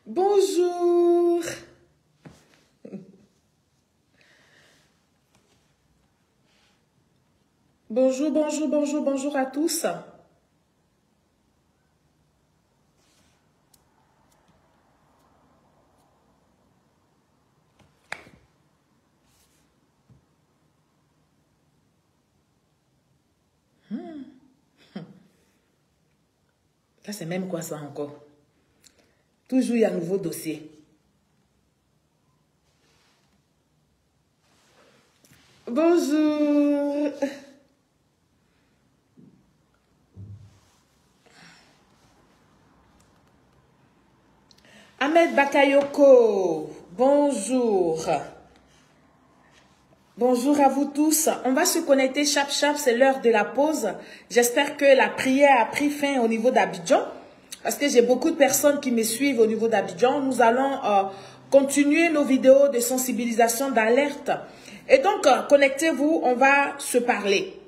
Bonjour. Bonjour, bonjour, bonjour, bonjour à tous. Ça, c'est même quoi ça encore? Toujours, il y a un nouveau dossier. Bonjour. Ahmed Bakayoko. Bonjour. Bonjour à vous tous. On va se connecter chap chap, c'est l'heure de la pause. J'espère que la prière a pris fin au niveau d'Abidjan. Parce que j'ai beaucoup de personnes qui me suivent au niveau d'Abidjan. Nous allons continuer nos vidéos de sensibilisation, d'alerte. Et donc, connectez-vous, on va se parler.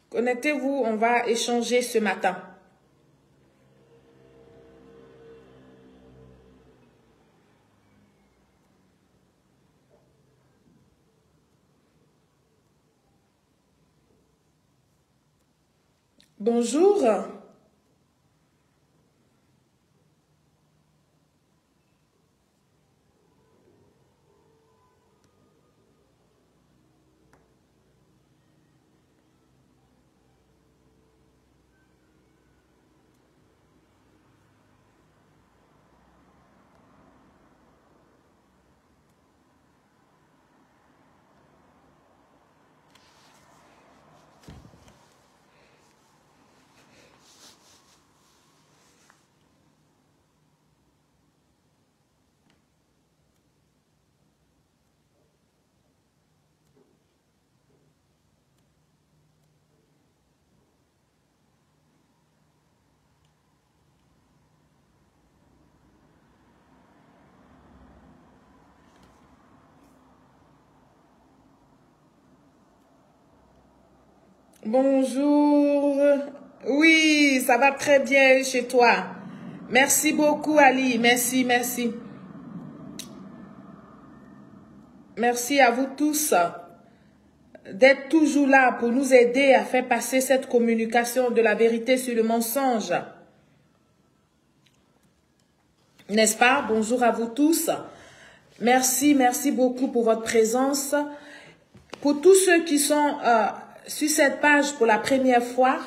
Connectez-vous, on va échanger ce matin. Bonjour. Bonjour. Oui, ça va très bien chez toi. Merci beaucoup, Ali. Merci, merci. Merci à vous tous d'être toujours là pour nous aider à faire passer cette communication de la vérité sur le mensonge. N'est-ce pas? Bonjour à vous tous. Merci, merci beaucoup pour votre présence. Pour tous ceux qui sont sur cette page pour la première fois,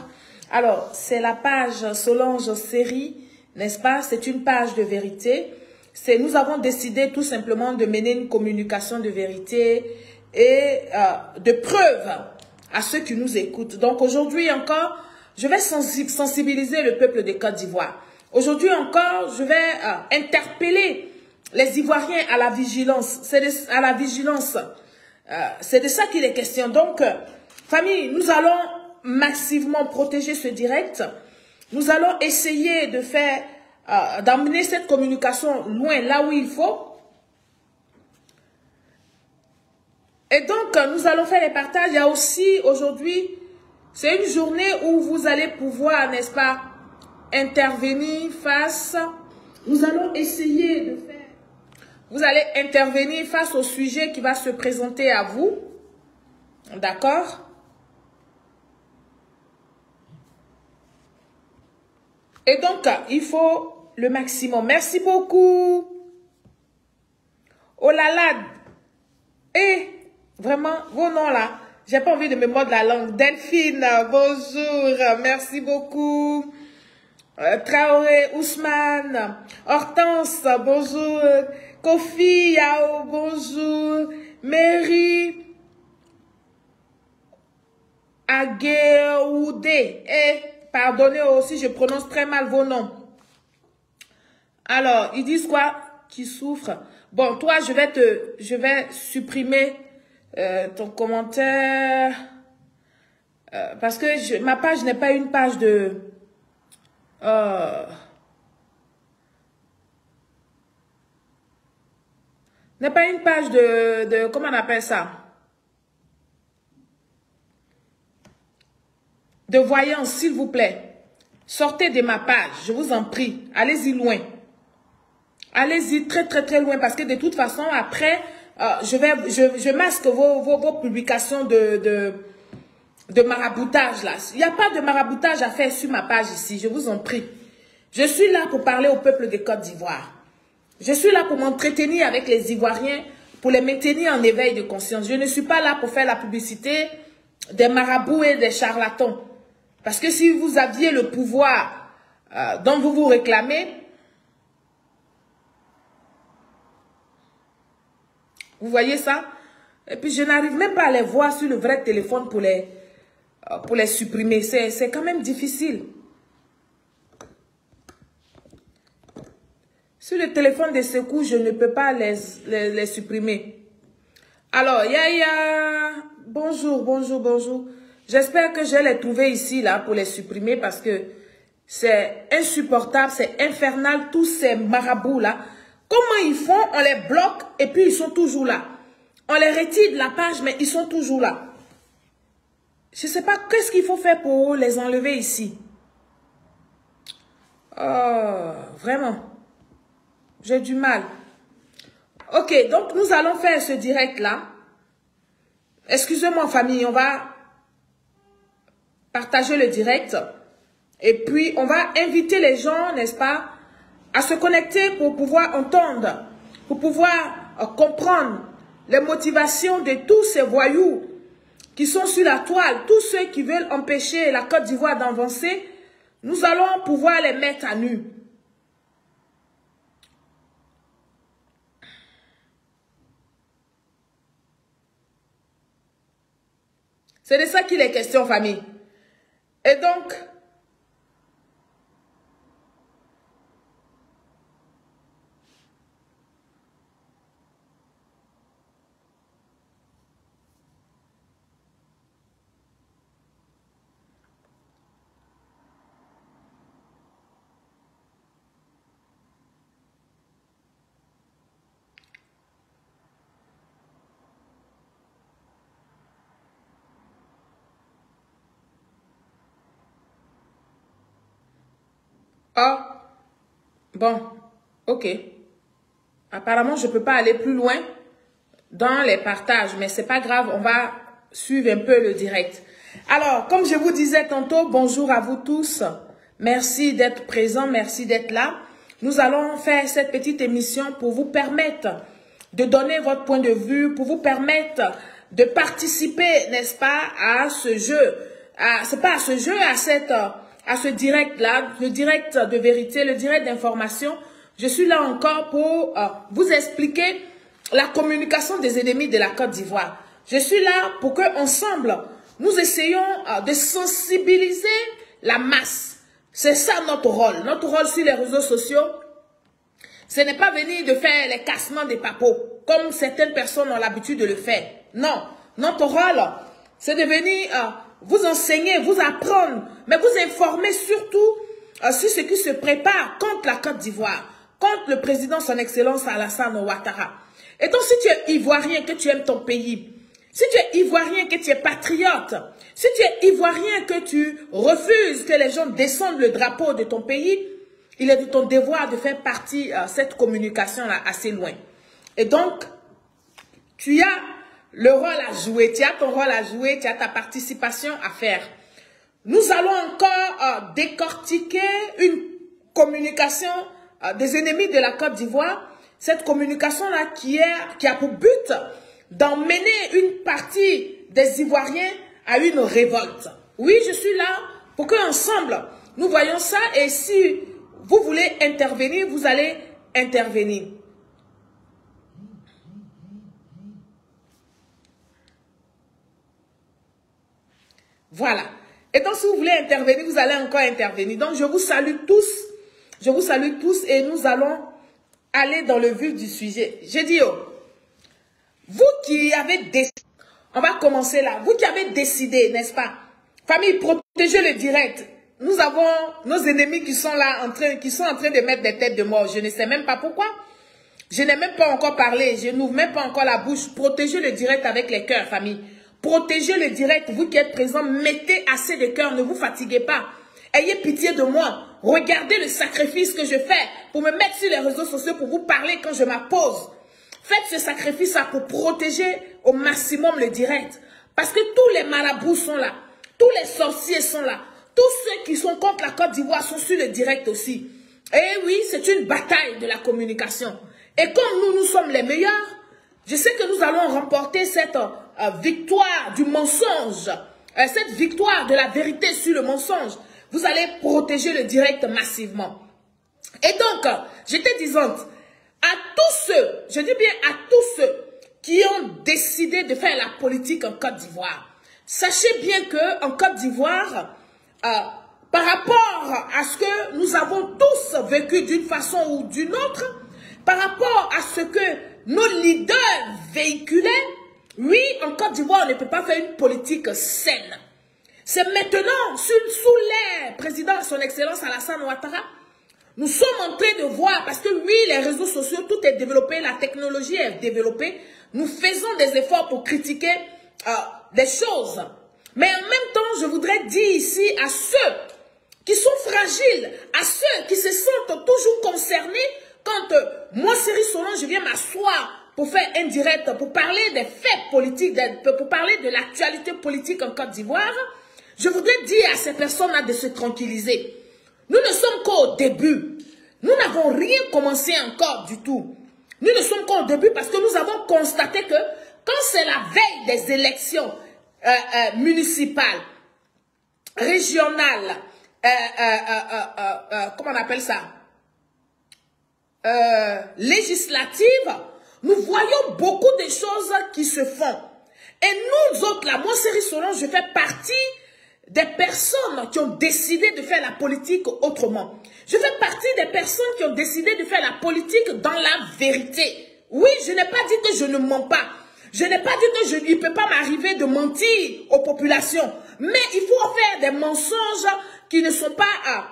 alors c'est la page Solange Série, n'est-ce pas? C'est une page de vérité. Nous avons décidé tout simplement de mener une communication de vérité et de preuve à ceux qui nous écoutent. Donc aujourd'hui encore, je vais sensibiliser le peuple de Côte d'Ivoire. Aujourd'hui encore, je vais interpeller les Ivoiriens à la vigilance. C'est à la vigilance. C'est de ça qu'il est question. Donc, famille, nous allons massivement protéger ce direct. Nous allons essayer de faire, d'emmener cette communication loin, là où il faut. Et donc, nous allons faire les partages. Il y a aussi, aujourd'hui, c'est une journée où vous allez pouvoir, n'est-ce pas, intervenir face. Nous allons essayer de faire. Vous allez intervenir face au sujet qui va se présenter à vous. D'accord? Et donc, il faut le maximum. Merci beaucoup. Oh là là. Et vraiment, vos noms là, j'ai pas envie de me mordre la langue. Delphine, bonjour. Merci beaucoup. Traoré, Ousmane, Hortense, bonjour. Kofi, Yao, bonjour. Mary, Agueoudé. Et pardonnez aussi, je prononce très mal vos noms. Alors, ils disent quoi? Qui souffre. Bon, toi, je vais supprimer ton commentaire parce que ma page n'est pas une page de n'est pas une page de comment on appelle ça? De voyance, s'il vous plaît. Sortez de ma page, je vous en prie. Allez-y loin. Allez-y très, très, très loin parce que de toute façon, après, je masque vos publications de maraboutage là. Il n'y a pas de maraboutage à faire sur ma page ici, je vous en prie. Je suis là pour parler au peuple de Côte d'Ivoire. Je suis là pour m'entretenir avec les Ivoiriens, pour les maintenir en éveil de conscience. Je ne suis pas là pour faire la publicité des marabouts et des charlatans. Parce que si vous aviez le pouvoir dont vous vous réclamez, vous voyez ça? Et puis je n'arrive même pas à les voir sur le vrai téléphone pour les supprimer. C'est quand même difficile. Sur le téléphone de secours, je ne peux pas les supprimer. Alors, Yaya, bonjour, bonjour, bonjour. J'espère que je vais les trouver ici, là, pour les supprimer parce que c'est insupportable, c'est infernal, tous ces marabouts-là. Comment ils font? On les bloque et puis ils sont toujours là. On les retire de la page, mais ils sont toujours là. Je ne sais pas qu'est-ce qu'il faut faire pour les enlever ici. Oh, vraiment. J'ai du mal. Ok, donc nous allons faire ce direct-là. Excusez-moi, famille, on va partager le direct. Et puis, on va inviter les gens, n'est-ce pas, à se connecter pour pouvoir entendre, pour pouvoir comprendre les motivations de tous ces voyous qui sont sur la toile, tous ceux qui veulent empêcher la Côte d'Ivoire d'avancer. Nous allons pouvoir les mettre à nu. C'est de ça qu'il est question, famille. Et donc, bon, ok. Apparemment, je ne peux pas aller plus loin dans les partages, mais c'est pas grave, on va suivre un peu le direct. Alors, comme je vous disais tantôt, bonjour à vous tous. Merci d'être présents, merci d'être là. Nous allons faire cette petite émission pour vous permettre de donner votre point de vue, pour vous permettre de participer, n'est-ce pas, à ce jeu. C'est pas à ce jeu, à ce direct-là, le direct de vérité, le direct d'information. Je suis là encore pour vous expliquer la communication des ennemis de la Côte d'Ivoire. Je suis là pour que ensemble nous essayons de sensibiliser la masse. C'est ça notre rôle. Notre rôle sur les réseaux sociaux, ce n'est pas venir de faire les cassements des papos, comme certaines personnes ont l'habitude de le faire. Non, notre rôle, c'est de venir vous enseigner, vous apprendre, mais vous informer surtout sur ce qui se prépare contre la Côte d'Ivoire, contre le président son excellence Alassane Ouattara. Et donc si tu es ivoirien, que tu aimes ton pays, si tu es ivoirien, que tu es patriote, si tu es ivoirien, que tu refuses que les gens descendent le drapeau de ton pays, il est de ton devoir de faire partie de cette communication-là assez loin. Et donc, tu as le rôle à jouer, tu as ton rôle à jouer, tu as ta participation à faire. Nous allons encore décortiquer une communication des ennemis de la Côte d'Ivoire. Cette communication-là qui a pour but d'emmener une partie des Ivoiriens à une révolte. Oui, je suis là pour qu'ensemble, nous voyons ça et si vous voulez intervenir, vous allez intervenir. Voilà. Et donc, si vous voulez intervenir, vous allez encore intervenir. Donc, je vous salue tous. Je vous salue tous et nous allons aller dans le vif du sujet. J'ai dit, oh, vous qui avez décidé, on va commencer là, vous qui avez décidé, n'est-ce pas? Famille, protégez le direct. Nous avons nos ennemis qui sont là, qui sont en train de mettre des têtes de mort. Je ne sais même pas pourquoi. Je n'ai même pas encore parlé. Je n'ouvre même pas encore la bouche. Protégez le direct avec les cœurs, famille. Protégez le direct. Vous qui êtes présents, mettez assez de cœur. Ne vous fatiguez pas. Ayez pitié de moi. Regardez le sacrifice que je fais pour me mettre sur les réseaux sociaux pour vous parler quand je m'appose. Faites ce sacrifice-là pour protéger au maximum le direct. Parce que tous les marabouts sont là. Tous les sorciers sont là. Tous ceux qui sont contre la Côte d'Ivoire sont sur le direct aussi. Et oui, c'est une bataille de la communication. Et comme nous sommes les meilleurs, je sais que nous allons remporter cette victoire du mensonge. Cette victoire de la vérité sur le mensonge. Vous allez protéger le direct massivement. Et donc, j'étais disante, à tous ceux, je dis bien à tous ceux qui ont décidé de faire la politique en Côte d'Ivoire, sachez bien qu'en Côte d'Ivoire, par rapport à ce que nous avons tous vécu d'une façon ou d'une autre, par rapport à ce que nos leaders véhiculaient, oui, en Côte d'Ivoire, on ne peut pas faire une politique saine. C'est maintenant, sous l'ère président, son excellence Alassane Ouattara, nous sommes en train de voir, parce que oui, les réseaux sociaux, tout est développé, la technologie est développée, nous faisons des efforts pour critiquer des choses. Mais en même temps, je voudrais dire ici à ceux qui sont fragiles, à ceux qui se sentent toujours concernés, quand moi, Seri Solon, je viens m'asseoir pour faire un direct, pour parler des faits politiques, pour parler de l'actualité politique en Côte d'Ivoire, je voudrais dire à ces personnes-là de se tranquilliser. Nous ne sommes qu'au début. Nous n'avons rien commencé encore du tout. Nous ne sommes qu'au début parce que nous avons constaté que quand c'est la veille des élections municipales, régionales, comment on appelle ça, législatives, nous voyons beaucoup de choses qui se font. Et nous autres, là, moi, Seri Solon, je fais partie des personnes qui ont décidé de faire la politique autrement. Je fais partie des personnes qui ont décidé de faire la politique dans la vérité. Oui, je n'ai pas dit que je ne mens pas. Je n'ai pas dit qu'il ne peut pas m'arriver de mentir aux populations. Mais il faut faire des mensonges qui ne sont pas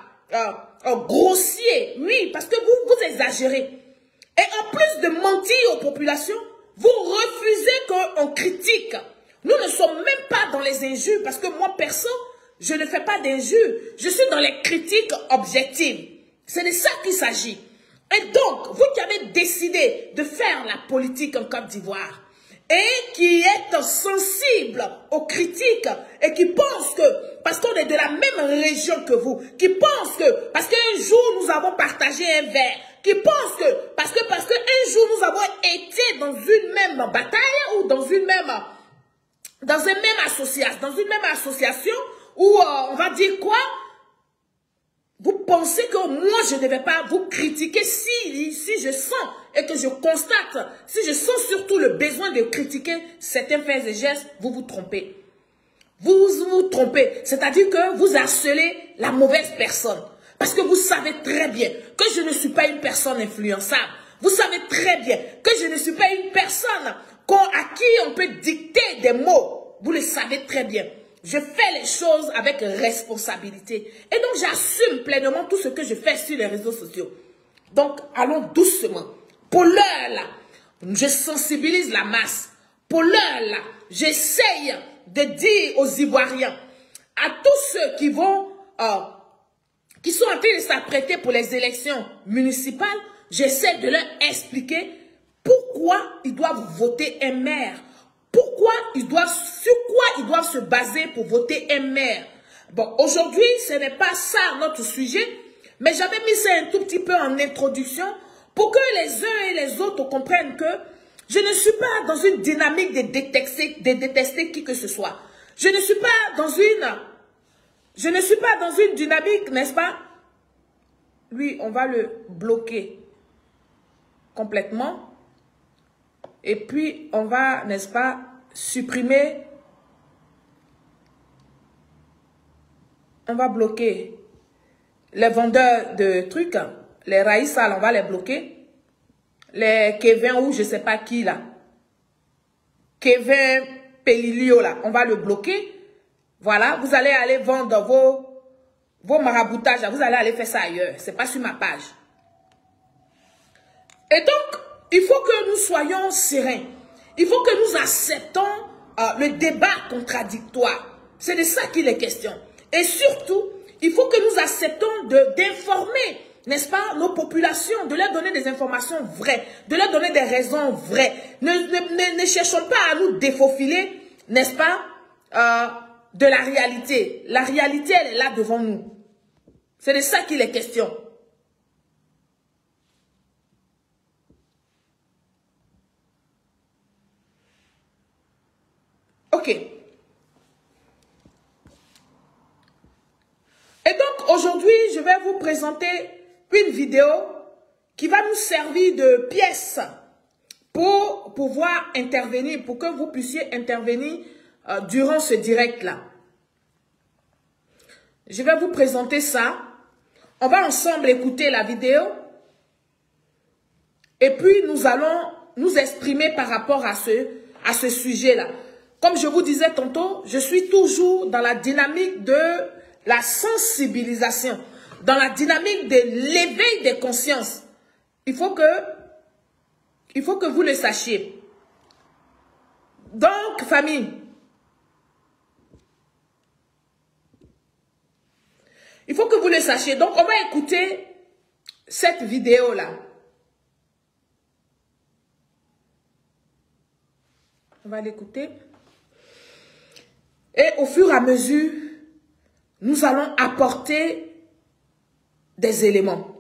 grossiers. Oui, parce que vous exagérez. Et en plus de mentir aux populations, vous refusez qu'on critique. Nous ne sommes même pas dans les injures parce que moi, perso, je ne fais pas d'injures. Je suis dans les critiques objectives. C'est de ça qu'il s'agit. Et donc, vous qui avez décidé de faire la politique en Côte d'Ivoire et qui êtes sensible aux critiques et qui pensent que, parce qu'on est de la même région que vous, qui pensent que, parce qu'un jour nous avons partagé un verre, qui pensent que, parce qu'un jour nous avons été dans une même bataille ou dans une même association où on va dire quoi? Vous pensez que moi je ne vais pas vous critiquer si je sens et que je constate, si je sens surtout le besoin de critiquer certains faits et gestes, vous vous trompez. Vous vous trompez, c'est-à-dire que vous harcelez la mauvaise personne. Parce que vous savez très bien que je ne suis pas une personne influençable. Vous savez très bien que je ne suis pas une personne à qui on peut dicter des mots. Vous le savez très bien. Je fais les choses avec responsabilité. Et donc, j'assume pleinement tout ce que je fais sur les réseaux sociaux. Donc, allons doucement. Pour l'heure, là, je sensibilise la masse. Pour l'heure, là, j'essaye de dire aux Ivoiriens, à tous ceux qui vont, qui sont en train de s'apprêter pour les élections municipales, j'essaie de leur expliquer pourquoi ils doivent voter un maire. Sur quoi ils doivent se baser pour voter un maire. Bon, aujourd'hui, ce n'est pas ça notre sujet, mais j'avais mis ça un tout petit peu en introduction pour que les uns et les autres comprennent que je ne suis pas dans une dynamique de détester qui que ce soit. Je ne suis pas dans une dynamique, n'est-ce pas? Lui, on va le bloquer complètement. Et puis, on va, n'est-ce pas, supprimer. On va bloquer les vendeurs de trucs. Les Raïssa, on va les bloquer. Les Kevin ou je ne sais pas qui, là. Kevin Pelilio, là, on va le bloquer. Voilà, vous allez aller vendre vos maraboutages. Vous allez aller faire ça ailleurs. Ce n'est pas sur ma page. Et donc, il faut que nous soyons sereins. Il faut que nous acceptons le débat contradictoire. C'est de ça qu'il est question. Et surtout, Il faut que nous acceptons d'informer, n'est-ce pas, nos populations, de leur donner des informations vraies, de leur donner des raisons vraies. Ne cherchons pas à nous défaufiler, n'est-ce pas, de la réalité. La réalité, elle est là devant nous. C'est de ça qu'il est question. Ok. Et donc, aujourd'hui, je vais vous présenter une vidéo qui va nous servir de pièce pour pouvoir intervenir, pour que vous puissiez intervenir durant ce direct-là. Je vais vous présenter ça. On va ensemble écouter la vidéo. Et puis, nous allons nous exprimer par rapport à ce sujet-là. Comme je vous disais tantôt, je suis toujours dans la dynamique de la sensibilisation, dans la dynamique de l'éveil des consciences. Il faut que vous le sachiez. Donc, famille, il faut que vous le sachiez. Donc, on va écouter cette vidéo-là. On va l'écouter. Et au fur et à mesure, nous allons apporter des éléments.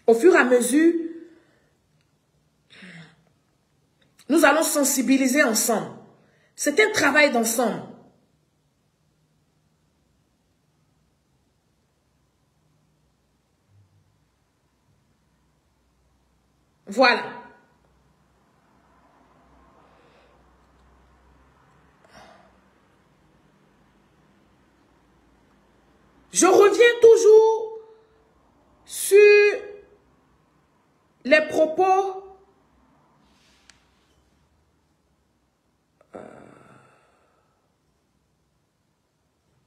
Au fur et à mesure, nous allons sensibiliser ensemble. C'est un travail d'ensemble. Voilà. Je reviens toujours sur les propos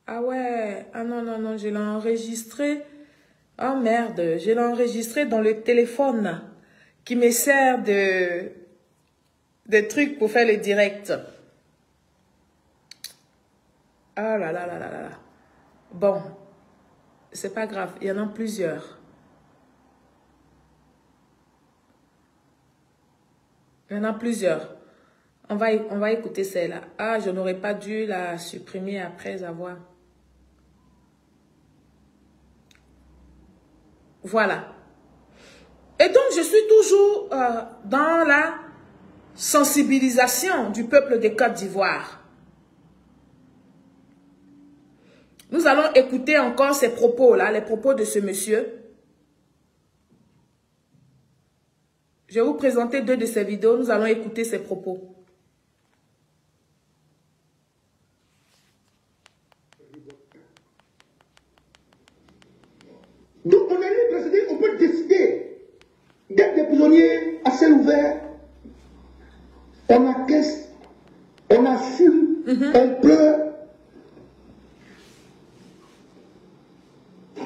ah ouais, ah non, je l'ai enregistré. Oh merde, je l'ai enregistré dans le téléphone qui me sert de trucs pour faire le direct. Ah là là là là là. Bon. C'est pas grave, il y en a plusieurs. Il y en a plusieurs. On va écouter celle-là. Ah, je n'aurais pas dû la supprimer après avoir. Voilà. Et donc, je suis toujours dans la sensibilisation du peuple de Côte d'Ivoire. Nous allons écouter encore ces propos-là, les propos de ce monsieur. Je vais vous présenter deux de ces vidéos. Nous allons écouter ses propos. Donc, on a libre, on peut décider d'être des prisonniers à ciel ouvert. On encaisse, on assume, on pleure.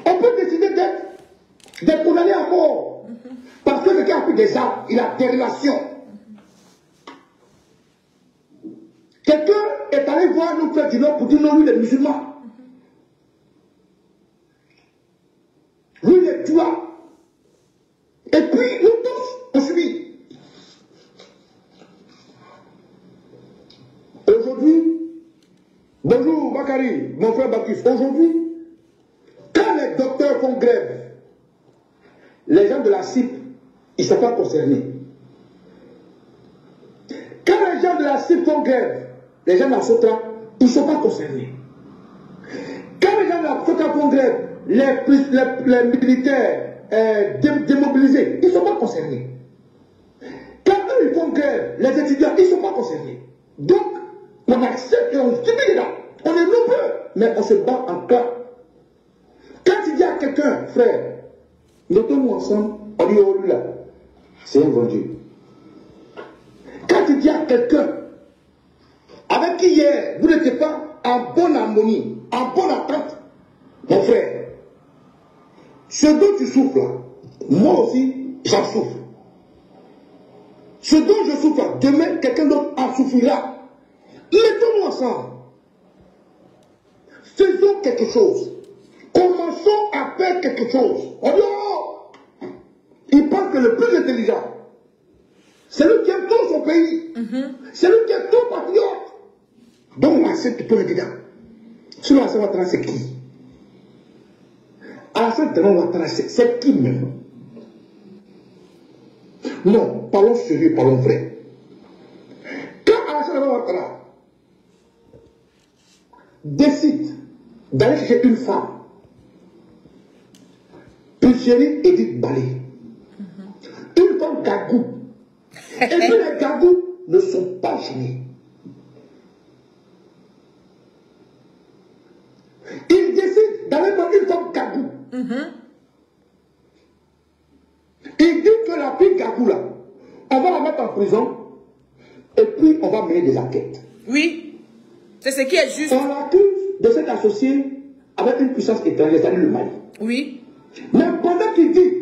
On peut décider d'être condamné à mort. Parce que quelqu'un a pris des armes, il a des relations. Quelqu'un est allé voir nous faire du Nord pour dire non, lui, les musulmans. Lui, les tueurs. Et puis, nous tous, on subit. Aujourd'hui, bonjour Bakary, mon frère Baptiste. Aujourd'hui, quand les docteurs font grève, les gens de la CIP, ils ne sont pas concernés. Quand les gens de la CIP font grève, les gens de la SOTRA, ils ne sont pas concernés. Quand les gens de la SOTRA font grève, les militaires démobilisés, ils ne sont pas concernés. Quand eux ils font grève, les étudiants, ils ne sont pas concernés. Donc, on accepte et on subit là. On est nombreux, mais on se bat en cas. Quand tu dis à quelqu'un, frère, notons-nous ensemble, on dit oh là, c'est un bon Dieu. Quand tu dis à quelqu'un, avec qui hier, vous n'étiez pas en bonne harmonie, en bonne attente, mon frère, ce dont tu souffres là, moi aussi, j'en souffre. Ce dont je souffre là, demain, quelqu'un d'autre en souffrira. Mettons-nous ensemble. Faisons quelque chose. Commençons à faire quelque chose. On dit, oh, il pense que le plus intelligent, c'est lui qui aime tout son pays. C'est lui qui est tout patriote. Donc on accepte tout le dedans. Sinon, Alassane Ouattara, c'est qui? Alassane Ouattara, c'est qui même? Non, parlons sérieux, parlons vrai. Quand Alassane Ouattara décide d'aller chercher une femme, Puchéry Edith Balé, une femme gagou, et puis les gagous ne sont pas gênés. Il décide d'aller voir une femme gagou. Il dit que la fille gagou là, on va la mettre en prison et puis on va mener des enquêtes. Oui, c'est ce qui est juste. On l'accuse de s'être associé avec une puissance étrangère, c'est-à-dire le Mali. Oui. Mais pendant qu'il dit,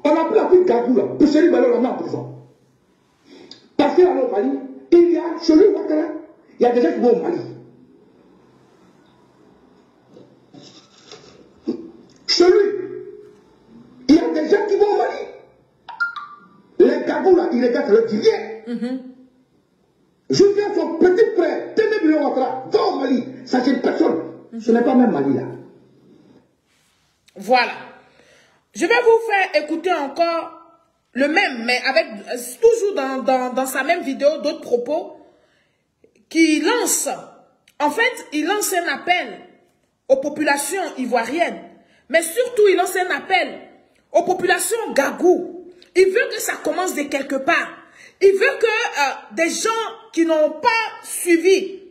on a pris la fille gagou là, Puchéry Balé, on la met en prison. Parce qu'il y a au Mali, il y a chez lui, il y a des gens qui vont au Mali. Chez lui, il y a des gens qui vont au Mali. Les gagous là, ils regardent leur rien. Jusqu'à son petit frère, Téné Ouattara, va au Mali. Ça, c'est une personne. Ce n'est pas même Mali là. Voilà. Je vais vous faire écouter encore le même, mais avec toujours dans sa même vidéo, d'autres propos, qui lance, en fait, il lance un appel aux populations ivoiriennes, mais surtout, il lance un appel aux populations gagou. Il veut que ça commence de quelque part. Il veut que des gens qui n'ont pas suivi,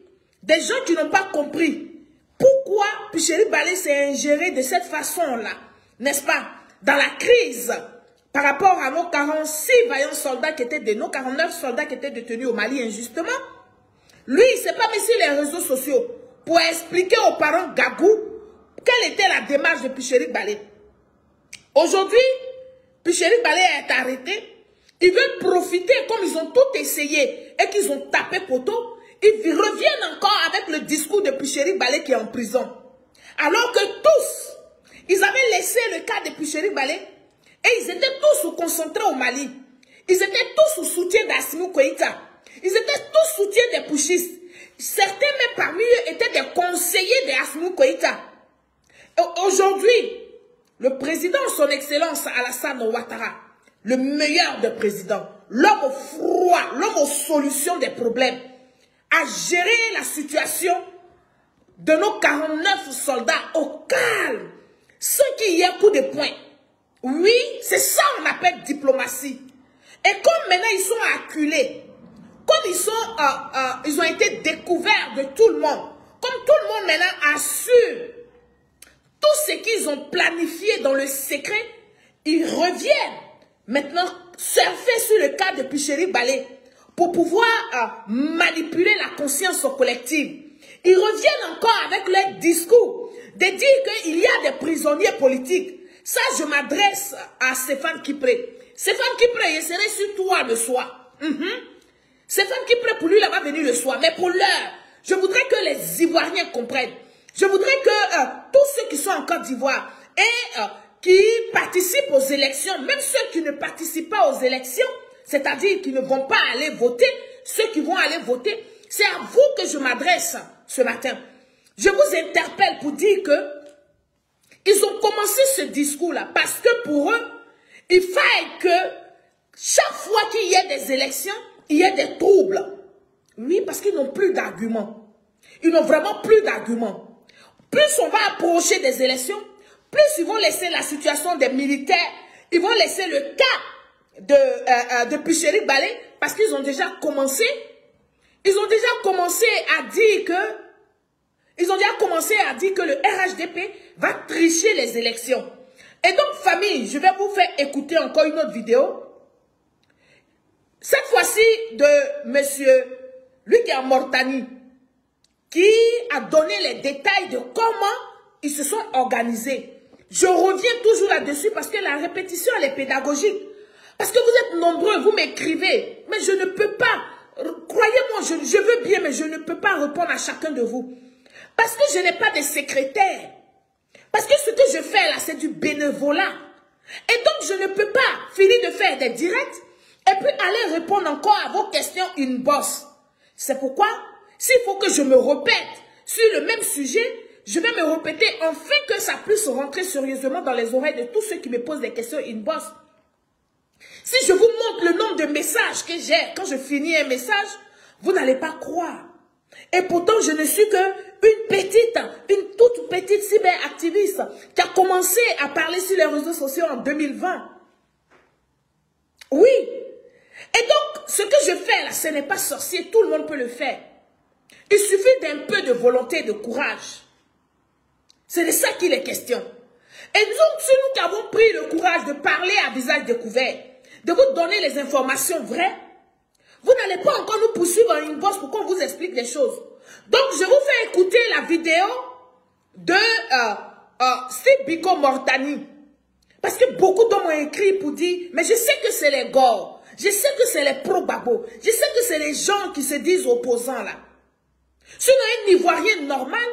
des gens qui n'ont pas compris pourquoi Puchéry Balé s'est ingéré de cette façon-là, n'est-ce pas, dans la crise par rapport à nos 46 vaillants soldats qui étaient de nos 49 soldats qui étaient détenus au Mali injustement. Lui, il ne s'est pas mis sur les réseaux sociaux pour expliquer aux parents gagou quelle était la démarche de Puchéry Balé. Aujourd'hui, Puchéry Balé est arrêté. Ils veulent profiter, comme ils ont tout essayé et qu'ils ont tapé poteau, ils reviennent encore avec le discours de Puchéry Balé qui est en prison. Alors que tous, ils avaient laissé le cas de Puchéry Balé et ils étaient tous concentrés au Mali. Ils étaient tous sous soutien d'Assimi Goïta. Ils étaient tous soutien des putschistes. Certains même parmi eux étaient des conseillers d'Assimi Goïta. Aujourd'hui, le président, son excellence Alassane Ouattara, le meilleur des présidents, l'homme au froid, l'homme aux solutions des problèmes, a géré la situation de nos 49 soldats au calme, sans qu'il y ait coup de poing. Oui, c'est ça qu'on appelle diplomatie. Et comme maintenant ils sont acculés, comme ils ont été découverts de tout le monde, comme tout le monde maintenant assure tout ce qu'ils ont planifié dans le secret, ils reviennent maintenant surfer sur le cas de Puchéry Balé pour pouvoir manipuler la conscience collective. Ils reviennent encore avec leur discours de dire qu'il y a des prisonniers politiques. Ça, je m'adresse à Stéphane Kipré. Stéphane Kipré, il serait sur toi le soir. Stéphane Kipré, pour lui, là, va venir le soir. Mais pour l'heure, je voudrais que les Ivoiriens comprennent. Je voudrais que tous ceux qui sont en Côte d'Ivoire et qui participent aux élections, même ceux qui ne participent pas aux élections, c'est-à-dire qui ne vont pas aller voter, ceux qui vont aller voter, c'est à vous que je m'adresse ce matin. Je vous interpelle pour dire que ils ont commencé ce discours-là parce que pour eux, il faille que chaque fois qu'il y ait des élections, il y ait des troubles. Oui, parce qu'ils n'ont plus d'arguments. Ils n'ont vraiment plus d'arguments. Plus on va approcher des élections, plus ils vont laisser la situation des militaires, ils vont laisser le cas de Puchéry Balé, parce qu'ils ont déjà commencé, à dire que le RHDP va tricher les élections. Et donc, famille, je vais vous faire écouter encore une autre vidéo. Cette fois-ci de monsieur, lui qui est en Mauritanie, qui a donné les détails de comment ils se sont organisés. Je reviens toujours là-dessus parce que la répétition, elle est pédagogique. Parce que vous êtes nombreux, vous m'écrivez, mais je ne peux pas. Croyez-moi, je veux bien, mais je ne peux pas répondre à chacun de vous. Parce que je n'ai pas de secrétaire. Parce que ce que je fais là, c'est du bénévolat. Et donc, je ne peux pas finir de faire des directs et puis aller répondre encore à vos questions inbox. C'est pourquoi, s'il faut que je me répète sur le même sujet, je vais me répéter afin que ça puisse rentrer sérieusement dans les oreilles de tous ceux qui me posent des questions inbox. Si je vous montre le nombre de messages que j'ai quand je finis un message, vous n'allez pas croire. Et pourtant, je ne suis une toute petite cyberactiviste qui a commencé à parler sur les réseaux sociaux en 2020. Oui. Et donc, ce que je fais là, ce n'est pas sorcier, tout le monde peut le faire. Il suffit d'un peu de volonté et de courage. C'est de ça qu'il est question. Et nous, si nous avons pris le courage de parler à visage découvert, de vous donner les informations vraies, vous n'allez pas encore nous poursuivre en inbox pour qu'on vous explique des choses. Donc, je vous fais écouter la vidéo de Steve Biko Mortani. Parce que beaucoup d'hommes ont écrit pour dire, mais je sais que c'est les Gors, je sais que c'est les pro-babo, je sais que c'est les gens qui se disent opposants là. Sinon, un Ivoirien normal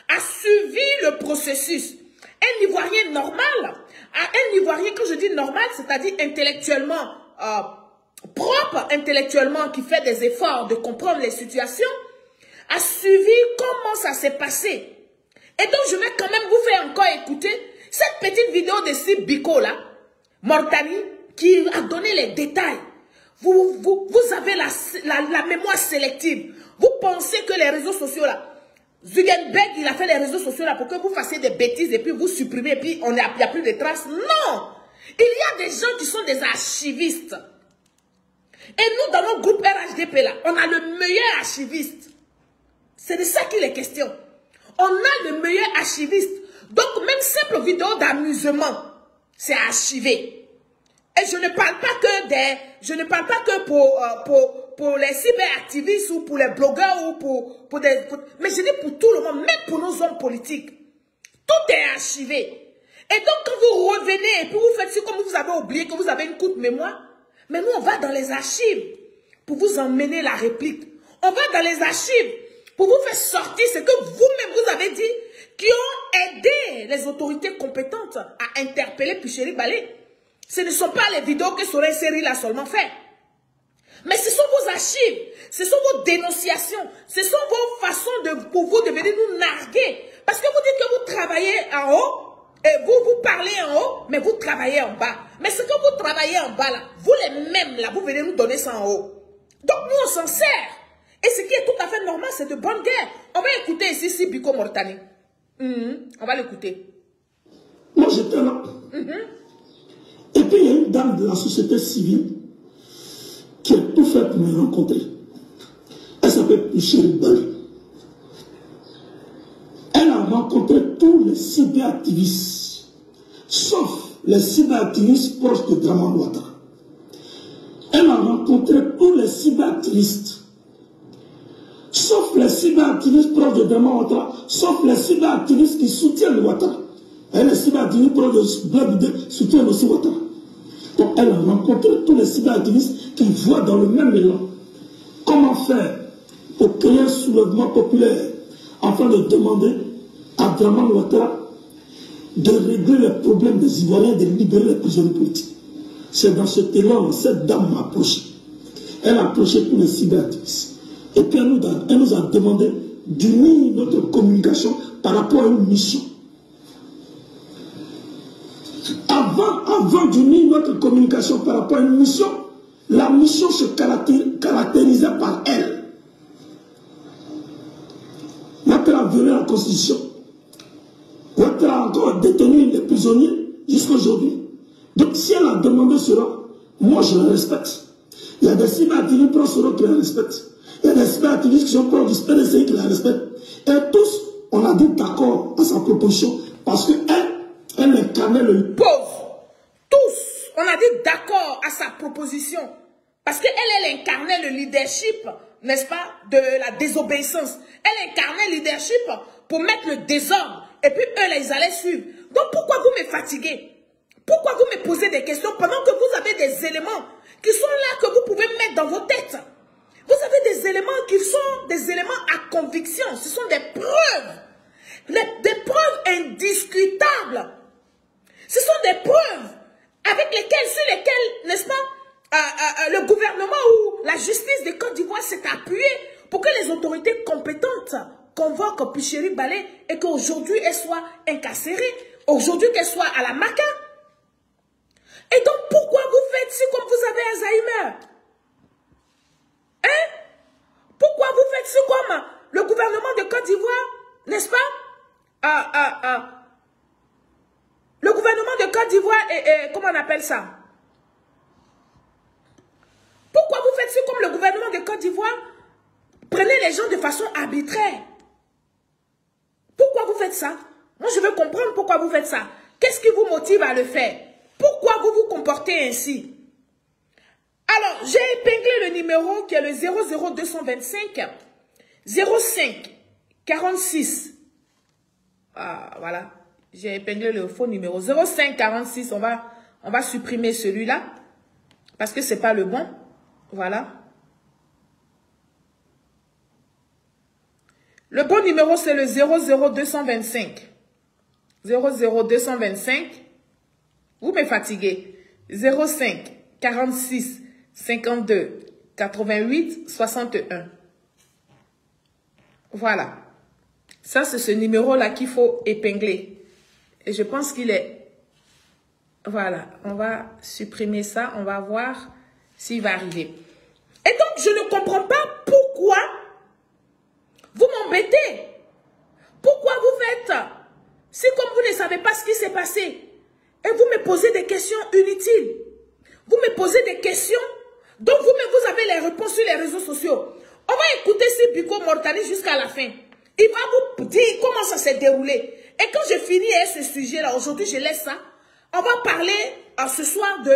a suivi le processus. Un Ivoirien normal, un Ivoirien, quand je dis normal, c'est-à-dire intellectuellement propre, intellectuellement, qui fait des efforts de comprendre les situations, a suivi comment ça s'est passé. Et donc, je vais quand même vous faire encore écouter cette petite vidéo de Steve Biko là, Mortani, qui a donné les détails. Vous avez la mémoire sélective. Vous pensez que les réseaux sociaux là, Zuckerberg, il a fait les réseaux sociaux là pour que vous fassiez des bêtises et puis vous supprimez et puis il n'y a plus de traces. Non! Il y a des gens qui sont des archivistes. Et nous, dans notre groupe RHDP là, on a le meilleur archiviste. C'est de ça qu'il est question. On a le meilleur archiviste. Donc, même simple vidéo d'amusement, c'est archivé. Et je ne parle pas que pour les cyberactivistes ou pour les blogueurs ou mais je dis pour tout le monde, même pour nos hommes politiques. Tout est archivé. Et donc, quand vous revenez et puis vous faites comme vous avez oublié que vous avez une courte mémoire, mais nous, on va dans les archives pour vous emmener la réplique. On va dans les archives pour vous faire sortir ce que vous-même vous avez dit, qui ont aidé les autorités compétentes à interpeller Picheri Balé. Ce ne sont pas les vidéos que Soleil Série l'a seulement fait. Mais ce sont vos archives, ce sont vos dénonciations, ce sont vos façons pour vous de venir nous narguer. Parce que vous dites que vous travaillez en haut, et vous parlez en haut, mais vous travaillez en bas. Mais ce que vous travaillez en bas là, vous les mêmes là, vous venez nous donner ça en haut. Donc nous on s'en sert. Et ce qui est tout à fait normal, c'est de bonne guerre. On va écouter ici Steve Biko Mortani. On va l'écouter. Moi j'étais là. Et puis il y a une dame de la société civile qui a tout fait pour me rencontrer. Elle s'appelle Picheri Balé. Elle a rencontré tous les cyberactivistes, sauf les cyberactivistes proches de Draman Ouattara. Elle a rencontré tous les cyberactivistes, sauf les cyberactivistes proches de Draman Ouattara, sauf les cyberactivistes qui soutiennent Ouattara. Et les cyberactivistes proches de Blabide soutiennent aussi Ouattara. Donc elle a rencontré tous les cyberactivistes qui voient dans le même élan comment faire pour créer un soulèvement populaire afin de demander à Draman Ouattara de régler les problèmes des Ivoiriens, de libérer les prisonniers politiques. C'est dans cet élan, cette dame m'a approché. Elle a approché tous les cyberactivistes. Et puis elle nous a demandé d'unir notre communication par rapport à une mission. Avant d'unir notre communication par rapport à une mission, la mission se caractérisait par elle. Ouattara a violé la Constitution. Ouattara a encore détenu les prisonniers jusqu'à aujourd'hui. Donc si elle a demandé cela, moi je la respecte. Il y a des cyberactivistes proches qui la respectent. Il y a des cyberactivistes qui sont proches du PDCI qui la respectent. Et tous, on a dit d'accord à sa proposition parce qu'elle incarnait le pauvre. Tous, on a dit d'accord à sa proposition. Parce qu'elle incarnait le leadership, n'est-ce pas, de la désobéissance. Elle incarnait le leadership pour mettre le désordre. Et puis eux, là, ils allaient suivre. Donc pourquoi vous me fatiguez? Pourquoi vous me posez des questions pendant que vous avez des éléments qui sont là que vous pouvez mettre dans vos têtes? Vous avez des éléments qui sont des éléments à conviction. Ce sont des preuves. Des preuves indiscutables. Ce sont des preuves avec lesquelles, sur lesquelles, n'est-ce pas, le gouvernement ou la justice de Côte d'Ivoire s'est appuyé pour que les autorités compétentes convoquent Picheri Balé et qu'aujourd'hui elle soit incarcérée, aujourd'hui qu'elle soit à la maca. Et donc pourquoi vous faites ci comme vous avez Alzheimer? Hein? Pourquoi vous faites ci comme le gouvernement de Côte d'Ivoire, n'est-ce pas? Le gouvernement de Côte d'Ivoire, comment on appelle ça? Pourquoi vous faites ci comme le gouvernement de Côte d'Ivoire? Prenez les gens de façon arbitraire. Pourquoi vous faites ça? Moi, je veux comprendre pourquoi vous faites ça. Qu'est-ce qui vous motive à le faire? Pourquoi vous vous comportez ainsi? Alors, j'ai épinglé le numéro qui est le 00225 05 46. Ah, voilà. J'ai épinglé le faux numéro 05 46. On va supprimer celui-là parce que c'est pas le bon. Voilà. Le bon numéro, c'est le 00225. 00225. Vous me fatiguez. 05 46 52 88 61. Voilà. Ça, c'est ce numéro-là qu'il faut épingler. Et je pense qu'il est... Voilà. On va supprimer ça. On va voir s'il va arriver. Et donc, je ne comprends pas pourquoi vous m'embêtez. Pourquoi vous faites... C'est comme vous ne savez pas ce qui s'est passé. Et vous me posez des questions inutiles. Vous me posez des questions dont vous-même vous avez les réponses sur les réseaux sociaux. On va écouter ce Biko Mortani jusqu'à la fin. Il va vous dire comment ça s'est déroulé. Et quand je finis ce sujet-là, aujourd'hui je laisse ça. On va parler ce soir de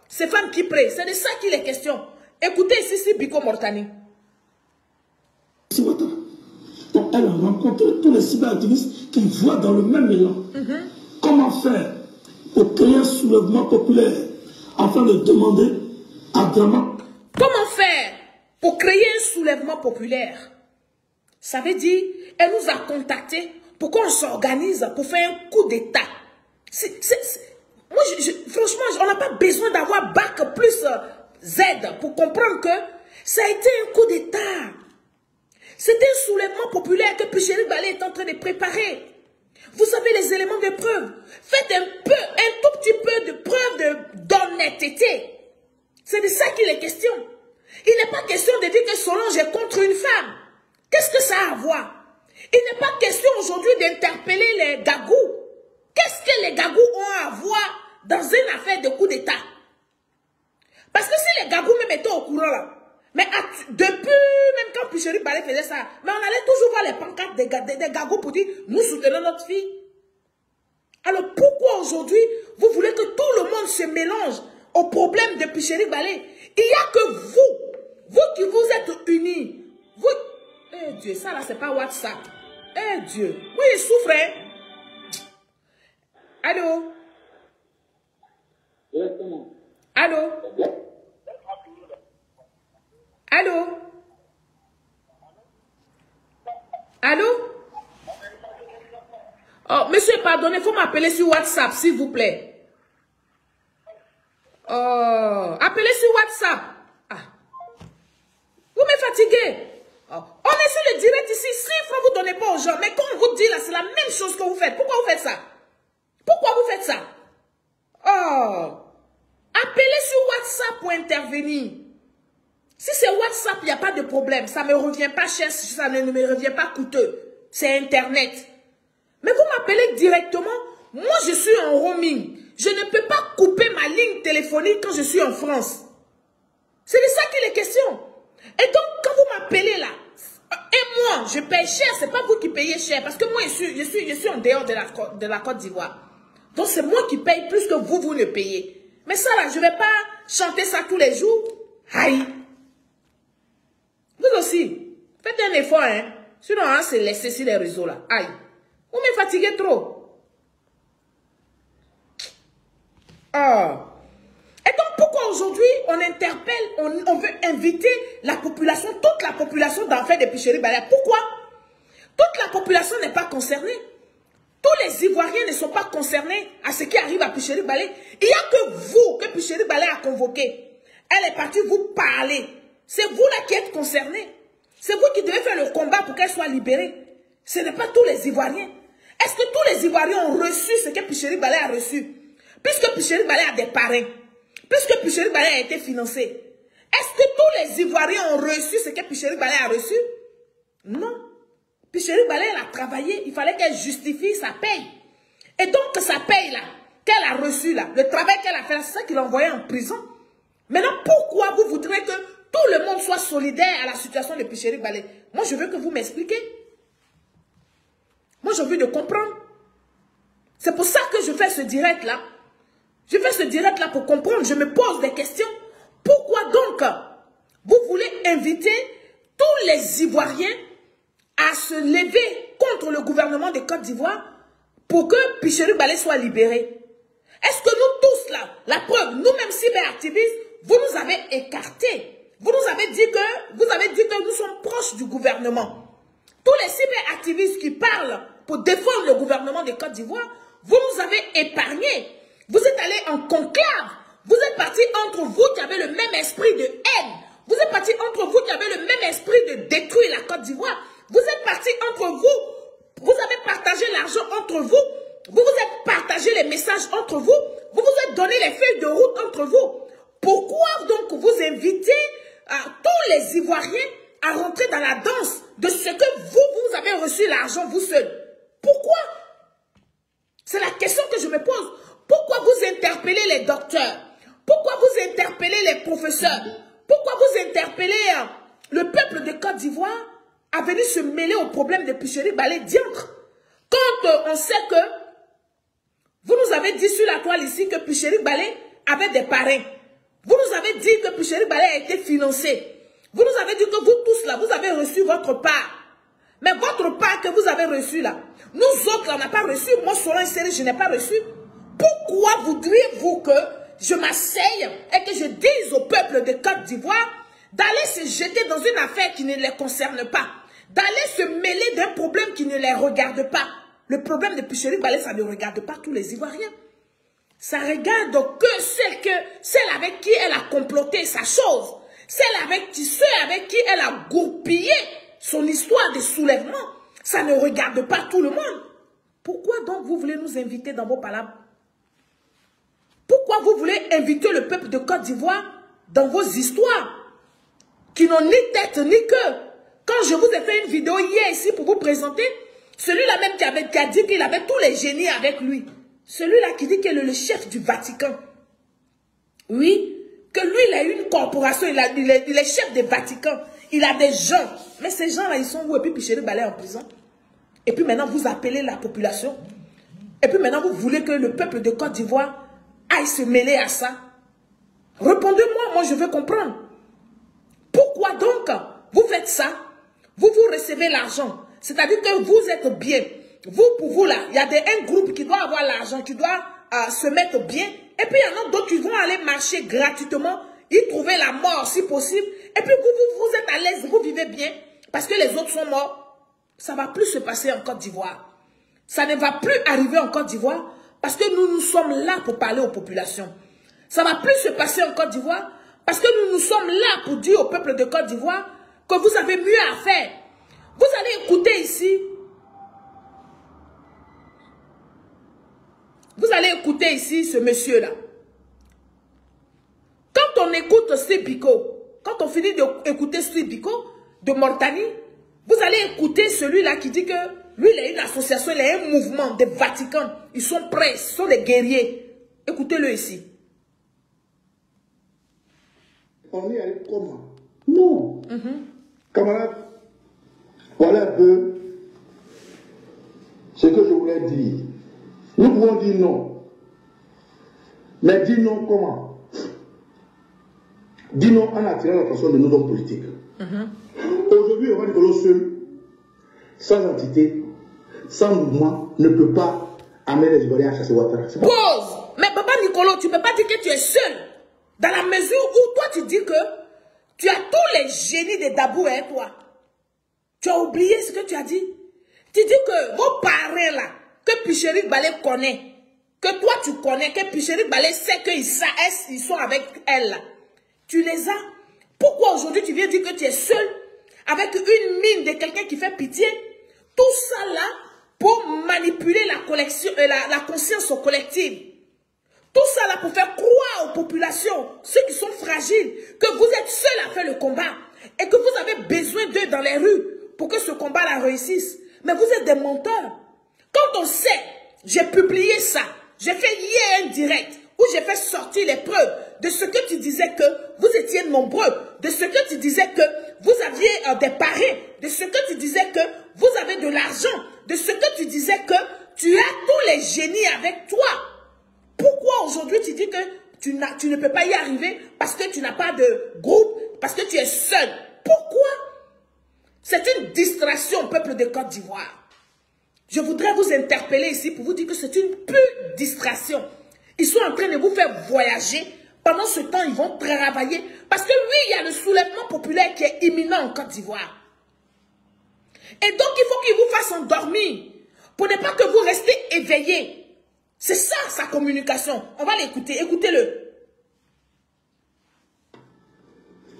ces femmes qui prient. C'est de ça qu'il est question. Écoutez ici ce Biko Mortani. Donc elle a rencontré tous les cyberactivistes qui voient dans le même élan. Comment faire pour créer un soulèvement populaire afin de demander à Drama. Comment faire pour créer un soulèvement populaire? Ça veut dire, elle nous a contactés pour qu'on s'organise pour faire un coup d'État. Moi, franchement, on n'a pas besoin d'avoir bac plus Z pour comprendre que ça a été un coup d'État. C'était un soulèvement populaire que Picheri Balé est en train de préparer. Vous avez les éléments de preuve. Faites un tout petit peu de preuve d'honnêteté. C'est de ça qu'il est question. Il n'est pas question de dire que Solange est contre une femme. Qu'est-ce que ça a à voir? Il n'est pas question aujourd'hui d'interpeller les gagous. Qu'est-ce que les gagous ont à voir dans une affaire de coup d'État? Parce que si les gagous me mettaient au courant là, mais depuis, même quand Picheri Balé faisait ça, mais on allait toujours voir les pancartes des gagous pour dire, nous soutenons notre fille. Alors pourquoi aujourd'hui, vous voulez que tout le monde se mélange au problème de Picheri Balé? Il n'y a que vous qui vous êtes unis. Vous, eh Dieu, ça là, c'est pas WhatsApp. Eh Dieu, oui, il souffre, hein? Allô? Allô? Allô? Allô? Oh, monsieur, pardonnez, il faut m'appeler sur WhatsApp, s'il vous plaît. Oh, appelez sur WhatsApp. Ah. Vous me fatiguez. Oh. On est sur le direct ici. 6 francs, vous ne donnez pas aux gens. Mais quand on vous dit là, c'est la même chose que vous faites. Pourquoi vous faites ça? Pourquoi vous faites ça? Oh. Appelez sur WhatsApp pour intervenir. Si c'est WhatsApp, il n'y a pas de problème. Ça ne me revient pas cher, ça ne me revient pas coûteux. C'est Internet. Mais vous m'appelez directement. Moi, je suis en roaming. Je ne peux pas couper ma ligne téléphonique quand je suis en France. C'est de ça qu'il est question. Et donc, quand vous m'appelez là, et moi, je paye cher, ce n'est pas vous qui payez cher. Parce que moi, je suis en dehors de la Côte d'Ivoire. Donc, c'est moi qui paye plus que vous ne payez. Mais ça là, je ne vais pas chanter ça tous les jours. Aïe. Vous aussi, faites un effort, hein. Sinon, on se laisser sur les réseaux là. Aïe. Vous me fatiguez trop. Ah. Et donc, pourquoi aujourd'hui, on interpelle, on veut inviter la population, toute la population d'enfer de Picheri Balé? Pourquoi? Toute la population n'est pas concernée. Tous les Ivoiriens ne sont pas concernés à ce qui arrive à Picheri Balé. Il n'y a que vous que Picheri Balé a convoqué. Elle est partie vous parler. C'est vous là qui êtes concernés. C'est vous qui devez faire le combat pour qu'elle soit libérée. Ce n'est pas tous les Ivoiriens. Est-ce que tous les Ivoiriens ont reçu ce que Picheri Balé a reçu? Puisque Picheri Balé a des parrains. Puisque Picheri Balé a été financé. Est-ce que tous les Ivoiriens ont reçu ce que Picheri Balé a reçu? Non. Picheri Balé, elle a travaillé. Il fallait qu'elle justifie sa paye. Et donc, sa paye là, qu'elle a reçue là, le travail qu'elle a fait, c'est ça qu'il a envoyé en prison. Maintenant, pourquoi vous voudrez que tout le monde soit solidaire à la situation de Picheri Balé? Moi, je veux que vous m'expliquiez. Moi, j'ai envie de comprendre. C'est pour ça que je fais ce direct là. Je fais ce direct là pour comprendre. Je me pose des questions. Pourquoi donc vous voulez inviter tous les Ivoiriens à se lever contre le gouvernement de Côte d'Ivoire pour que Picheri Balé soit libéré? Est-ce que nous tous là, la preuve, nous-mêmes cyberactivistes, vous nous avez écartés. Vous nous avez dit que nous sommes proches du gouvernement. Tous les cyberactivistes qui parlent pour défendre le gouvernement de Côte d'Ivoire, vous nous avez épargnés. Vous êtes allés en conclave. Vous êtes partis entre vous qui avez le même esprit de haine. Vous êtes partis entre vous qui avez le même esprit de détruire la Côte d'Ivoire. Vous êtes partis entre vous. Vous avez partagé l'argent entre vous. Vous vous êtes partagé les messages entre vous. Vous vous êtes donné les feuilles de route entre vous. Pourquoi donc vous invitez tous les Ivoiriens à rentrer dans la danse de ce que vous avez reçu l'argent vous seul? Pourquoi? C'est la question que je me pose. Pourquoi vous interpellez les docteurs? Pourquoi vous interpellez les professeurs? Pourquoi vous interpellez le peuple de Côte d'Ivoire à venir se mêler au problème de Picheri Balé diantre? Quand on sait que vous nous avez dit sur la toile ici que Picheri Balé avait des parrains. Vous nous avez dit que Picheri Balé a été financé. Vous nous avez dit que vous tous là, vous avez reçu votre part. Mais votre part que vous avez reçue là, nous autres là, on n'a pas reçu. Moi, Solange Seri, je n'ai pas reçu. Pourquoi voudriez-vous que je m'asseye et que je dise au peuple de Côte d'Ivoire d'aller se jeter dans une affaire qui ne les concerne pas, d'aller se mêler d'un problème qui ne les regarde pas? Le problème de Picheri Balé, ça ne regarde pas tous les Ivoiriens. Ça regarde que celle avec qui elle a comploté sa chose, ceux avec qui elle a goupillé son histoire de soulèvement. Ça ne regarde pas tout le monde. Pourquoi donc vous voulez nous inviter dans vos palabres? Pourquoi vous voulez inviter le peuple de Côte d'Ivoire dans vos histoires qui n'ont ni tête ni queue? Quand je vous ai fait une vidéo hier ici pour vous présenter, celui-là même qui a dit qu'il avait tous les génies avec lui, celui-là qui dit qu'il est le chef du Vatican, oui, que lui il a une corporation, il est chef du Vatican, il a des gens, mais ces gens-là ils sont où? Et puis Picheri Balé en prison. Et puis maintenant vous appelez la population, et puis maintenant vous voulez que le peuple de Côte d'Ivoire aille se mêler à ça. Répondez-moi, moi je veux comprendre. Pourquoi donc vous faites ça? Vous recevez l'argent. C'est-à-dire que vous êtes bien. Vous, pour vous là, il y a un groupe qui doit avoir l'argent, qui doit se mettre bien. Et puis il y en a d'autres qui vont aller marcher gratuitement, y trouver la mort si possible. Et puis vous êtes à l'aise, vous vivez bien. Parce que les autres sont morts. Ça ne va plus se passer en Côte d'Ivoire. Ça ne va plus arriver en Côte d'Ivoire. Parce que nous sommes là pour parler aux populations. Ça ne va plus se passer en Côte d'Ivoire parce que nous sommes là pour dire au peuple de Côte d'Ivoire que vous avez mieux à faire. Vous allez écouter ici. Vous allez écouter ici ce monsieur-là. Quand on écoute Sibiko, quand on finit d'écouter Sibiko de Mauritanie, vous allez écouter celui-là qui dit que lui, il a une association, il a un mouvement des Vatican. Ils sont prêts, ce sont des guerriers. Écoutez-le ici. On est allé comment? Non. Camarades, voilà un peu ce que je voulais dire. Nous pouvons dire non. Mais dire non comment? Dire non en attirant l'attention de nos hommes politiques. Aujourd'hui, on va dire seul, sans entité, sans mouvement, ne peut pas amener les Ivoiriens à chasser Ouattara. Pause! Mais Baba Nicolo, tu ne peux pas dire que tu es seul. Dans la mesure où toi tu dis que tu as tous les génies de Dabou et toi. Tu as oublié ce que tu as dit. Tu dis que vos parents là, que Picherik Balé connaît, que toi tu connais, que Picherik Balé sait qu'ils sont avec elle là. Tu les as. Pourquoi aujourd'hui tu viens dire que tu es seul avec une mine de quelqu'un qui fait pitié? Tout ça là pour manipuler la conscience collective. Tout ça là pour faire croire aux populations, ceux qui sont fragiles, que vous êtes seuls à faire le combat et que vous avez besoin d'eux dans les rues pour que ce combat là réussisse. Mais vous êtes des menteurs. Quand on sait, j'ai publié ça, j'ai fait hier un direct où j'ai fait sortir les preuves de ce que tu disais que vous étiez nombreux, de ce que tu disais que vous aviez des parrains, de ce que tu disais que vous avez de l'argent, de ce que tu disais que tu as tous les génies avec toi. Pourquoi aujourd'hui tu dis que tu ne peux pas y arriver parce que tu n'as pas de groupe, parce que tu es seul? Pourquoi? C'est une distraction, peuple de Côte d'Ivoire. Je voudrais vous interpeller ici pour vous dire que c'est une pure distraction. Ils sont en train de vous faire voyager. Pendant ce temps, ils vont travailler. Parce que oui, il y a le soulèvement populaire qui est imminent en Côte d'Ivoire. Et donc, il faut qu'il vous fasse endormir. Pour ne pas que vous restez éveillés. C'est ça, sa communication. On va l'écouter. Écoutez-le.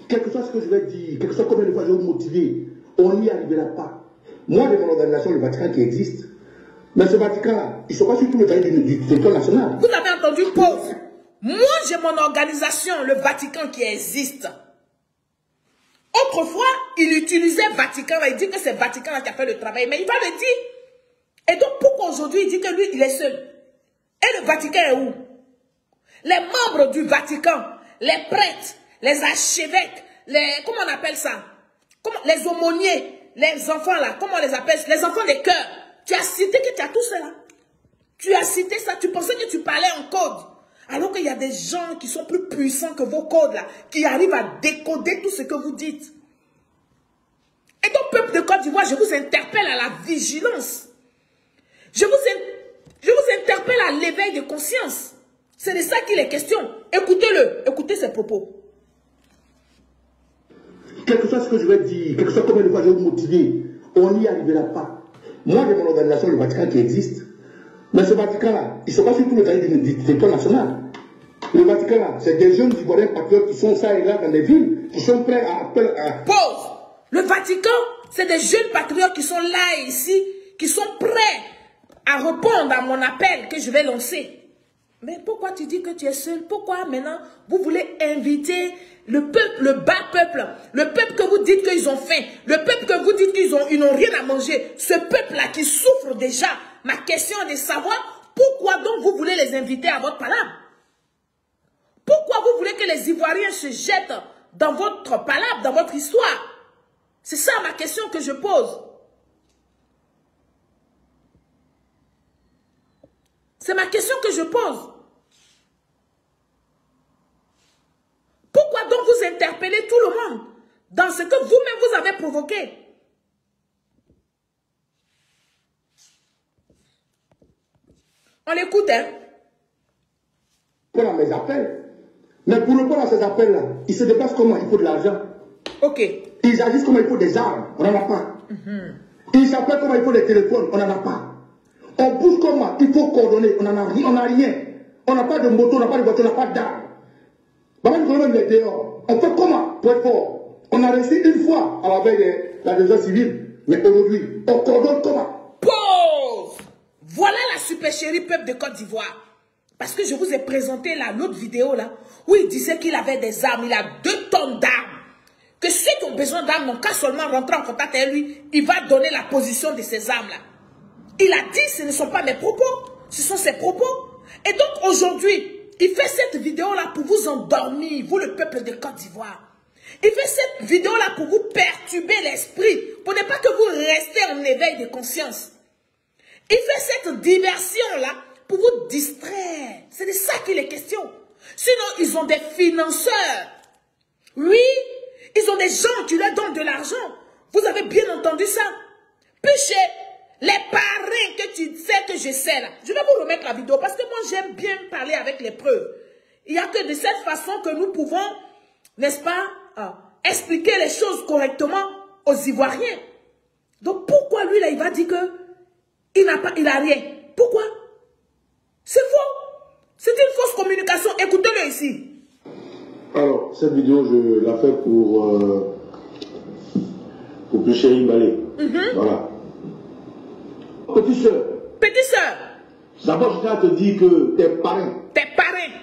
Quel que soit ce que je vais dire, quel que soit combien de fois je vais vous motiver, on n'y arrivera pas. Moi, de mon organisation, le Vatican qui existe, mais ce Vatican-là, ils ne sont pas sur tout le territoire du territoire national. Vous avez entendu, pauvre. Moi, j'ai mon organisation, le Vatican qui existe. Autrefois, il utilisait Vatican, il dit que c'est Vatican qui a fait le travail, mais il va le dire. Et donc, pourquoi aujourd'hui il dit que lui, il est seul? Et le Vatican est où? Les membres du Vatican, les prêtres, les archevêques, comment on appelle ça? Les aumôniers, les enfants là, comment on les appelle? Les enfants des cœurs. Tu as cité que tu as tout cela. Tu as cité ça, tu pensais que tu parlais en code. Alors qu'il y a des gens qui sont plus puissants que vos codes là, qui arrivent à décoder tout ce que vous dites. Et donc, peuple de Côte d'Ivoire, je vous interpelle à la vigilance. Je vous interpelle à l'éveil de conscience. C'est de ça qu'il est question. Écoutez-le, écoutez ses propos. Quel que soit ce que je vais dire, quel que soit combien de fois je vais vous motiver, on n'y arrivera pas. Moi, de mon organisation, le Vatican qui existe, mais ce Vatican-là, ils ne sont pas sur tout le territoire du territoire national. Le Vatican-là, c'est des jeunes Ivoiriens patriotes qui sont ça et là dans les villes, qui sont prêts à... Pause! Le Vatican, c'est des jeunes patriotes qui sont là et ici, qui sont prêts à répondre à mon appel que je vais lancer. Mais pourquoi tu dis que tu es seul? Pourquoi maintenant vous voulez inviter le peuple, le bas peuple, le peuple que vous dites qu'ils ont faim, le peuple que vous dites qu'ils n'ont rien à manger, ce peuple-là qui souffre déjà? Ma question est de savoir pourquoi donc vous voulez les inviter à votre palabre? Pourquoi vous voulez que les Ivoiriens se jettent dans votre palabre, dans votre histoire? C'est ça ma question que je pose. C'est ma question que je pose. Pourquoi donc vous interpellez tout le monde dans ce que vous-même vous avez provoqué? On l'écoute, hein? Pour mes appels. Mais pour répondre à ces appels-là, ils se déplacent comment? Il faut de l'argent. Ok. Ils agissent comment? Il faut des armes. On n'en a pas. Ils s'appellent comment? Il faut des téléphones. On n'en a pas. On bouge comment? Il faut coordonner. On n'en a rien. On n'a rien. On n'a pas de moto, on n'a pas de voiture, on n'a pas d'armes. Même quand on est dehors, on fait comment pour être fort? On a réussi une fois à la veille de la décision civile. Mais aujourd'hui, on coordonne comment? Pause! Voilà la supercherie peuple de Côte d'Ivoire. Parce que je vous ai présenté l'autre vidéo là, où il disait qu'il avait des armes, il a 2 tonnes d'armes. Que ceux qui ont besoin d'armes n'ont qu'à seulement rentrer en contact avec lui, il va donner la position de ces armes là. Il a dit, ce ne sont pas mes propos, ce sont ses propos. Et donc aujourd'hui, il fait cette vidéo là pour vous endormir, vous le peuple de Côte d'Ivoire. Il fait cette vidéo là pour vous perturber l'esprit, pour ne pas que vous restez en éveil de conscience. Il fait cette diversion là pour vous distraire. C'est de ça qu'il est question. Sinon, ils ont des financeurs. Oui, ils ont des gens qui leur donnent de l'argent. Vous avez bien entendu ça. Pichet, les parrains que tu sais que je sais là. Je vais vous remettre la vidéo parce que moi j'aime bien parler avec les preuves. Il n'y a que de cette façon que nous pouvons, n'est-ce pas, expliquer les choses correctement aux Ivoiriens. Donc pourquoi lui là, il va dire que Il n'a rien. Pourquoi? C'est faux. C'est une fausse communication. Écoutez-le ici. Alors, cette vidéo, je la fais pour Chéri Balé. Voilà. Petite soeur. Petite soeur. D'abord, je tiens à te dire que tes parrains. Tes parrains.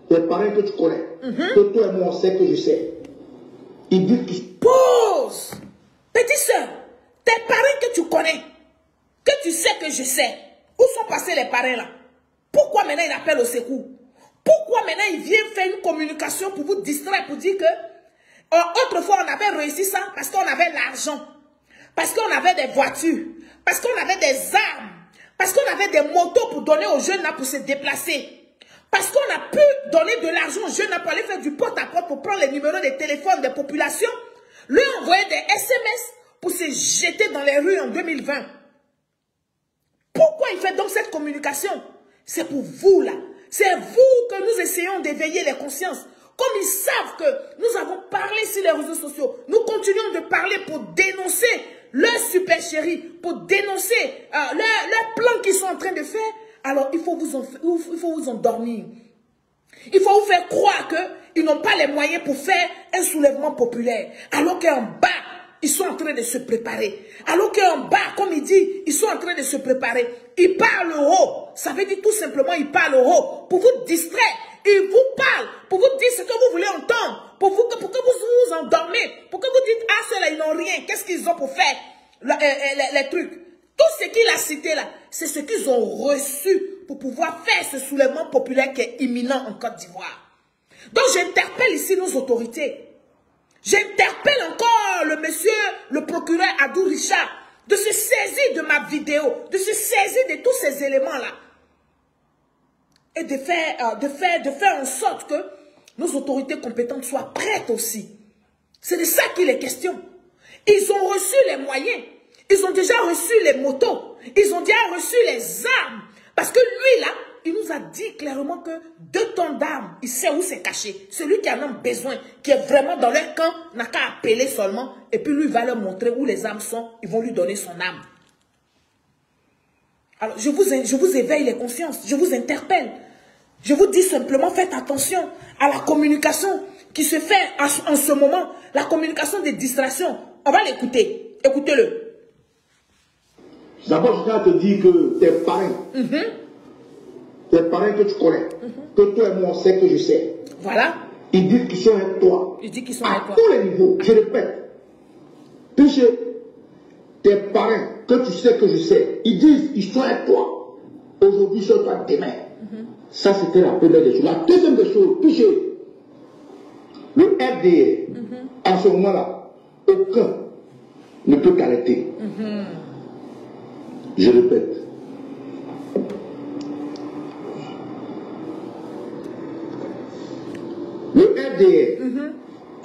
Tes parrains que tu connais. Que toi et moi, on sait que je sais. Ils disent qu'ils... Pause. Petite soeur. Tes parrains que tu connais. Que tu sais que je sais. Où sont passés les parrains là? Pourquoi maintenant il appelle au secours? Pourquoi maintenant il vient faire une communication pour vous distraire, pour dire que autrefois on avait réussi ça parce qu'on avait l'argent, parce qu'on avait des voitures, parce qu'on avait des armes, parce qu'on avait des motos pour donner aux jeunes là pour se déplacer, parce qu'on a pu donner de l'argent aux jeunes là pour aller faire du porte-à-porte pour prendre les numéros des téléphones des populations, lui envoyer des SMS pour se jeter dans les rues en 2020. Pourquoi il fait donc cette communication? C'est pour vous là. C'est vous que nous essayons d'éveiller les consciences. Comme ils savent que nous avons parlé sur les réseaux sociaux, nous continuons de parler pour dénoncer leur supercherie, pour dénoncer leur plan qu'ils sont en train de faire. Alors il faut vous endormir. Il faut vous faire croire qu'ils n'ont pas les moyens pour faire un soulèvement populaire. Alors qu'en bas, ils sont en train de se préparer. Alors qu'en bas, comme il dit, ils sont en train de se préparer. Ils parlent haut. Ça veut dire tout simplement, ils parlent haut. Pour vous distraire. Ils vous parlent. Pour vous dire ce que vous voulez entendre. Pour que vous vous endormez. Pour que vous dites, ah, ceux-là, ils n'ont rien. Qu'est-ce qu'ils ont pour faire les trucs? Tout ce qu'il a cité là, c'est ce qu'ils ont reçu pour pouvoir faire ce soulèvement populaire qui est imminent en Côte d'Ivoire. Donc, j'interpelle ici nos autorités. J'interpelle encore le monsieur, le procureur Adou Richard, de se saisir de ma vidéo, de se saisir de tous ces éléments-là. Et de faire en sorte que nos autorités compétentes soient prêtes aussi. C'est de ça qu'il est question. Ils ont reçu les moyens. Ils ont déjà reçu les motos. Ils ont déjà reçu les armes. Parce que lui, là, il nous a dit clairement que 2 tonnes d'armes, il sait où c'est caché. Celui qui en a besoin, qui est vraiment dans leur camp, n'a qu'à appeler seulement. Et puis lui va leur montrer où les armes sont. Ils vont lui donner son arme. Alors, je vous éveille les consciences. Je vous interpelle. Je vous dis simplement, faites attention à la communication qui se fait en ce moment. La communication des distractions. On va l'écouter. Écoutez-le. D'abord, je tiens à te dire que tes parrains, tes parrains que tu connais, que toi et moi on sait que je sais. Voilà. Ils disent qu'ils sont avec toi. Ils disent qu'ils sont avec toi. À tous les niveaux, je répète. Puisque tes parrains, que tu sais que je sais, ils disent qu'ils sont avec toi. Aujourd'hui, ils sont toi demain. Ça, c'était la première des choses. La deuxième des choses, puisque le RDR, en ce moment-là, aucun ne peut t'arrêter. Je répète. Le RDR,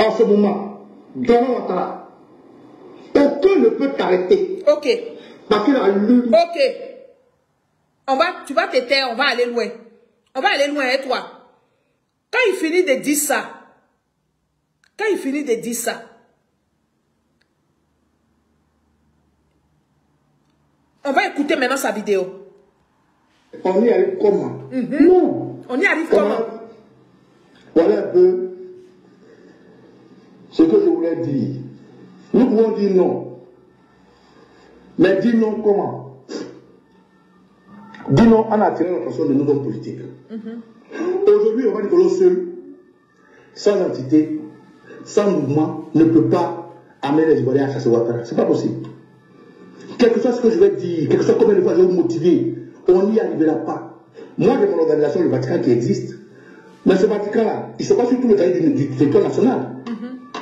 en ce moment, dans notre là, aucun ne peut t'arrêter. Ok. Parce qu'il a lu. Ok. Tu vas te taire, on va aller loin. On va aller loin, et toi. Quand il finit de dire ça, on va écouter maintenant sa vidéo. On y arrive comment? Non. On y arrive comment? Voilà un peu ce que je voulais dire. Nous pouvons dire non. Mais dire non comment? Dire non en attirant l'attention de nos hommes politiques. Aujourd'hui, on va dire que l'on seul, sans entité, sans mouvement, ne peut pas amener les Ivoiriens à chasser Ouattara. Ce n'est pas possible. Quel que soit ce que je vais dire, quel que soit combien de fois je vais vous motiver, on n'y arrivera pas. Moi, j'ai mon organisation, le Vatican, qui existe. Mais ce Vatican-là, ils ne sont pas sur tout le territoire du territoire national.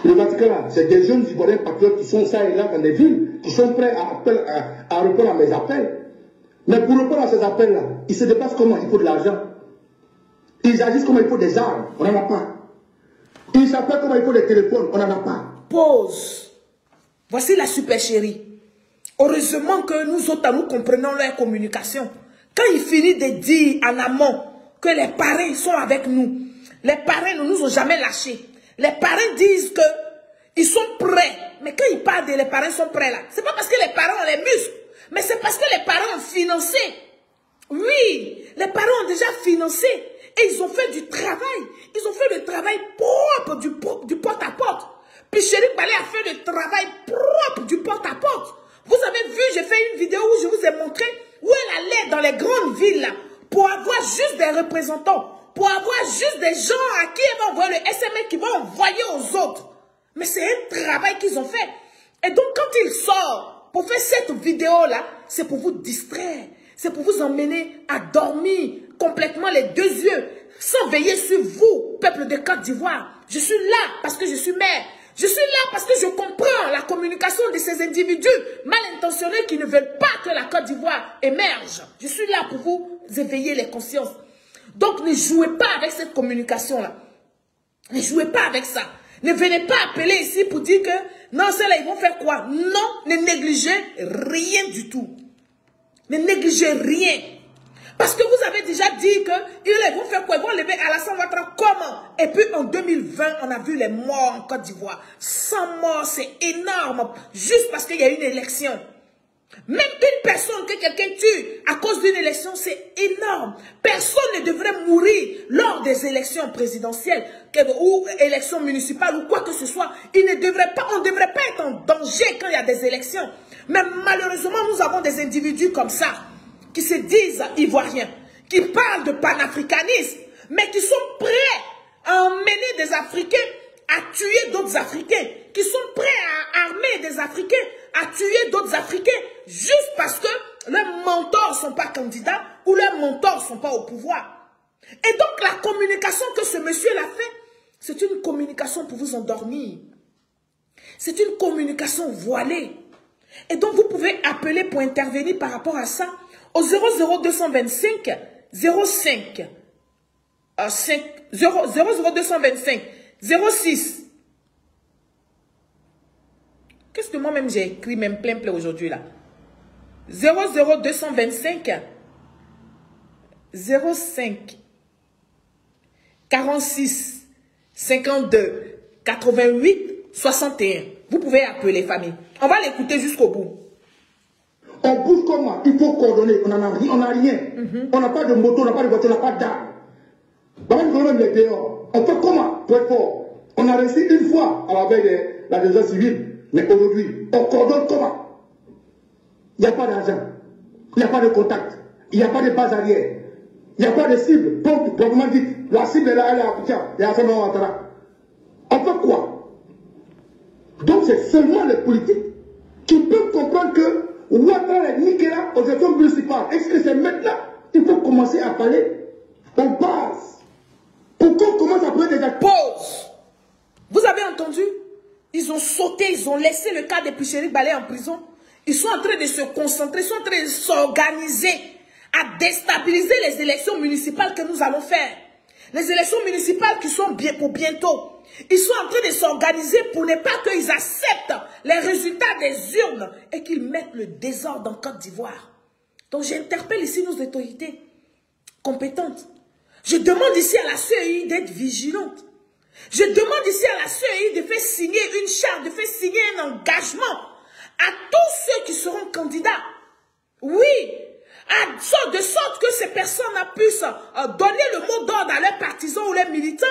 Le Vatican-là, c'est des jeunes Ivoiriens patriotes qui sont ça et là dans des villes, qui sont prêts à répondre à mes appels. Mais pour répondre à ces appels-là, ils se déplacent comment? Il faut de l'argent. Ils agissent comme il faut des armes, on n'en a pas. Ils s'appellent comme il faut des téléphones, on n'en a pas. Pause. Voici la supercherie. Heureusement que nous autres, nous comprenons leur communication. Quand il finit de dire en amont que les parrains sont avec nous, les parrains ne nous ont jamais lâchés. Les parrains disent qu'ils sont prêts. Mais quand ils parlent de les parrains sont prêts là, c'est pas parce que les parrains ont les muscles. Mais c'est parce que les parents ont financé. Oui, les parents ont déjà financé. Et ils ont fait du travail. Ils ont fait le travail propre du porte-à-porte. Puis Chéri Balé a fait le travail propre du porte-à-porte. Vous avez vu, j'ai fait une vidéo où je vous ai montré où elle allait dans les grandes villes là, pour avoir juste des représentants, pour avoir juste des gens à qui elle va envoyer le SMS qui vont envoyer aux autres. Mais c'est un travail qu'ils ont fait. Et donc quand il sort pour faire cette vidéo-là, c'est pour vous distraire. C'est pour vous emmener à dormir complètement les deux yeux, sans veiller sur vous, peuple de Côte d'Ivoire. Je suis là parce que je suis mère. Je suis là parce que je comprends la communication de ces individus mal intentionnés qui ne veulent pas que la Côte d'Ivoire émerge. Je suis là pour vous éveiller les consciences. Donc ne jouez pas avec cette communication-là. Ne jouez pas avec ça. Ne venez pas appeler ici pour dire que non, ceux-là, ils vont faire quoi? Non, ne négligez rien du tout. Ne négligez rien. Parce que vous avez déjà dit qu'ils vont faire quoi? Ils vont lever Alassane Ouattara comment? Et puis en 2020, on a vu les morts en Côte d'Ivoire. 100 morts, c'est énorme. Juste parce qu'il y a une élection. Même une personne que quelqu'un tue à cause d'une élection, c'est énorme. Personne ne devrait mourir lors des élections présidentielles ou élections municipales ou quoi que ce soit. On ne devrait pas être en danger quand il y a des élections. Mais malheureusement, nous avons des individus comme ça, qui se disent ivoiriens, qui parlent de panafricanisme, mais qui sont prêts à emmener des Africains à tuer d'autres Africains, qui sont prêts à armer des Africains, à tuer d'autres Africains, juste parce que leurs mentors ne sont pas candidats ou leurs mentors ne sont pas au pouvoir. Et donc la communication que ce monsieur l'a fait, c'est une communication pour vous endormir. C'est une communication voilée. Et donc vous pouvez appeler pour intervenir par rapport à ça au 00225 05 00225 06. Qu'est-ce que moi-même j'ai écrit même plein aujourd'hui là? 00225 05 46 52 88 61. Vous pouvez appeler famille. On va l'écouter jusqu'au bout. On bouge comment? Il faut coordonner. On n'a rien. On n'a pas de moto, on n'a pas de voiture, on n'a pas d'armes. Même les dehors. On fait comment pour être fort? On a réussi une fois à la veille de la défense civile. Mais aujourd'hui, on coordonne comment? Il n'y a pas d'argent. Il n'y a pas de contact. Il n'y a pas de base arrière. Il n'y a pas de cible. Donc, proprement dit, la cible est là, elle est à Abidjan. Et à Alassane Ouattara. On fait quoi? Donc, c'est seulement les politiques qui peuvent comprendre que Ouattara est niqué là aux élections municipales. Est-ce que c'est maintenant qu'il faut commencer à parler aux bases? Pour qu'on commence à prendre des actes. Pause. Vous avez entendu? Ils ont sauté, ils ont laissé le cas de Chéri Balé en prison. Ils sont en train de se concentrer, ils sont en train de s'organiser à déstabiliser les élections municipales que nous allons faire. Les élections municipales qui sont pour bientôt. Ils sont en train de s'organiser pour ne pas qu'ils acceptent les résultats des urnes et qu'ils mettent le désordre en Côte d'Ivoire. Donc j'interpelle ici nos autorités compétentes. Je demande ici à la CEI d'être vigilante. Je demande ici à la CEI de faire signer une charte, de faire signer un engagement à tous ceux qui seront candidats. Oui, de sorte que ces personnes puissent donner le mot d'ordre à leurs partisans ou leurs militants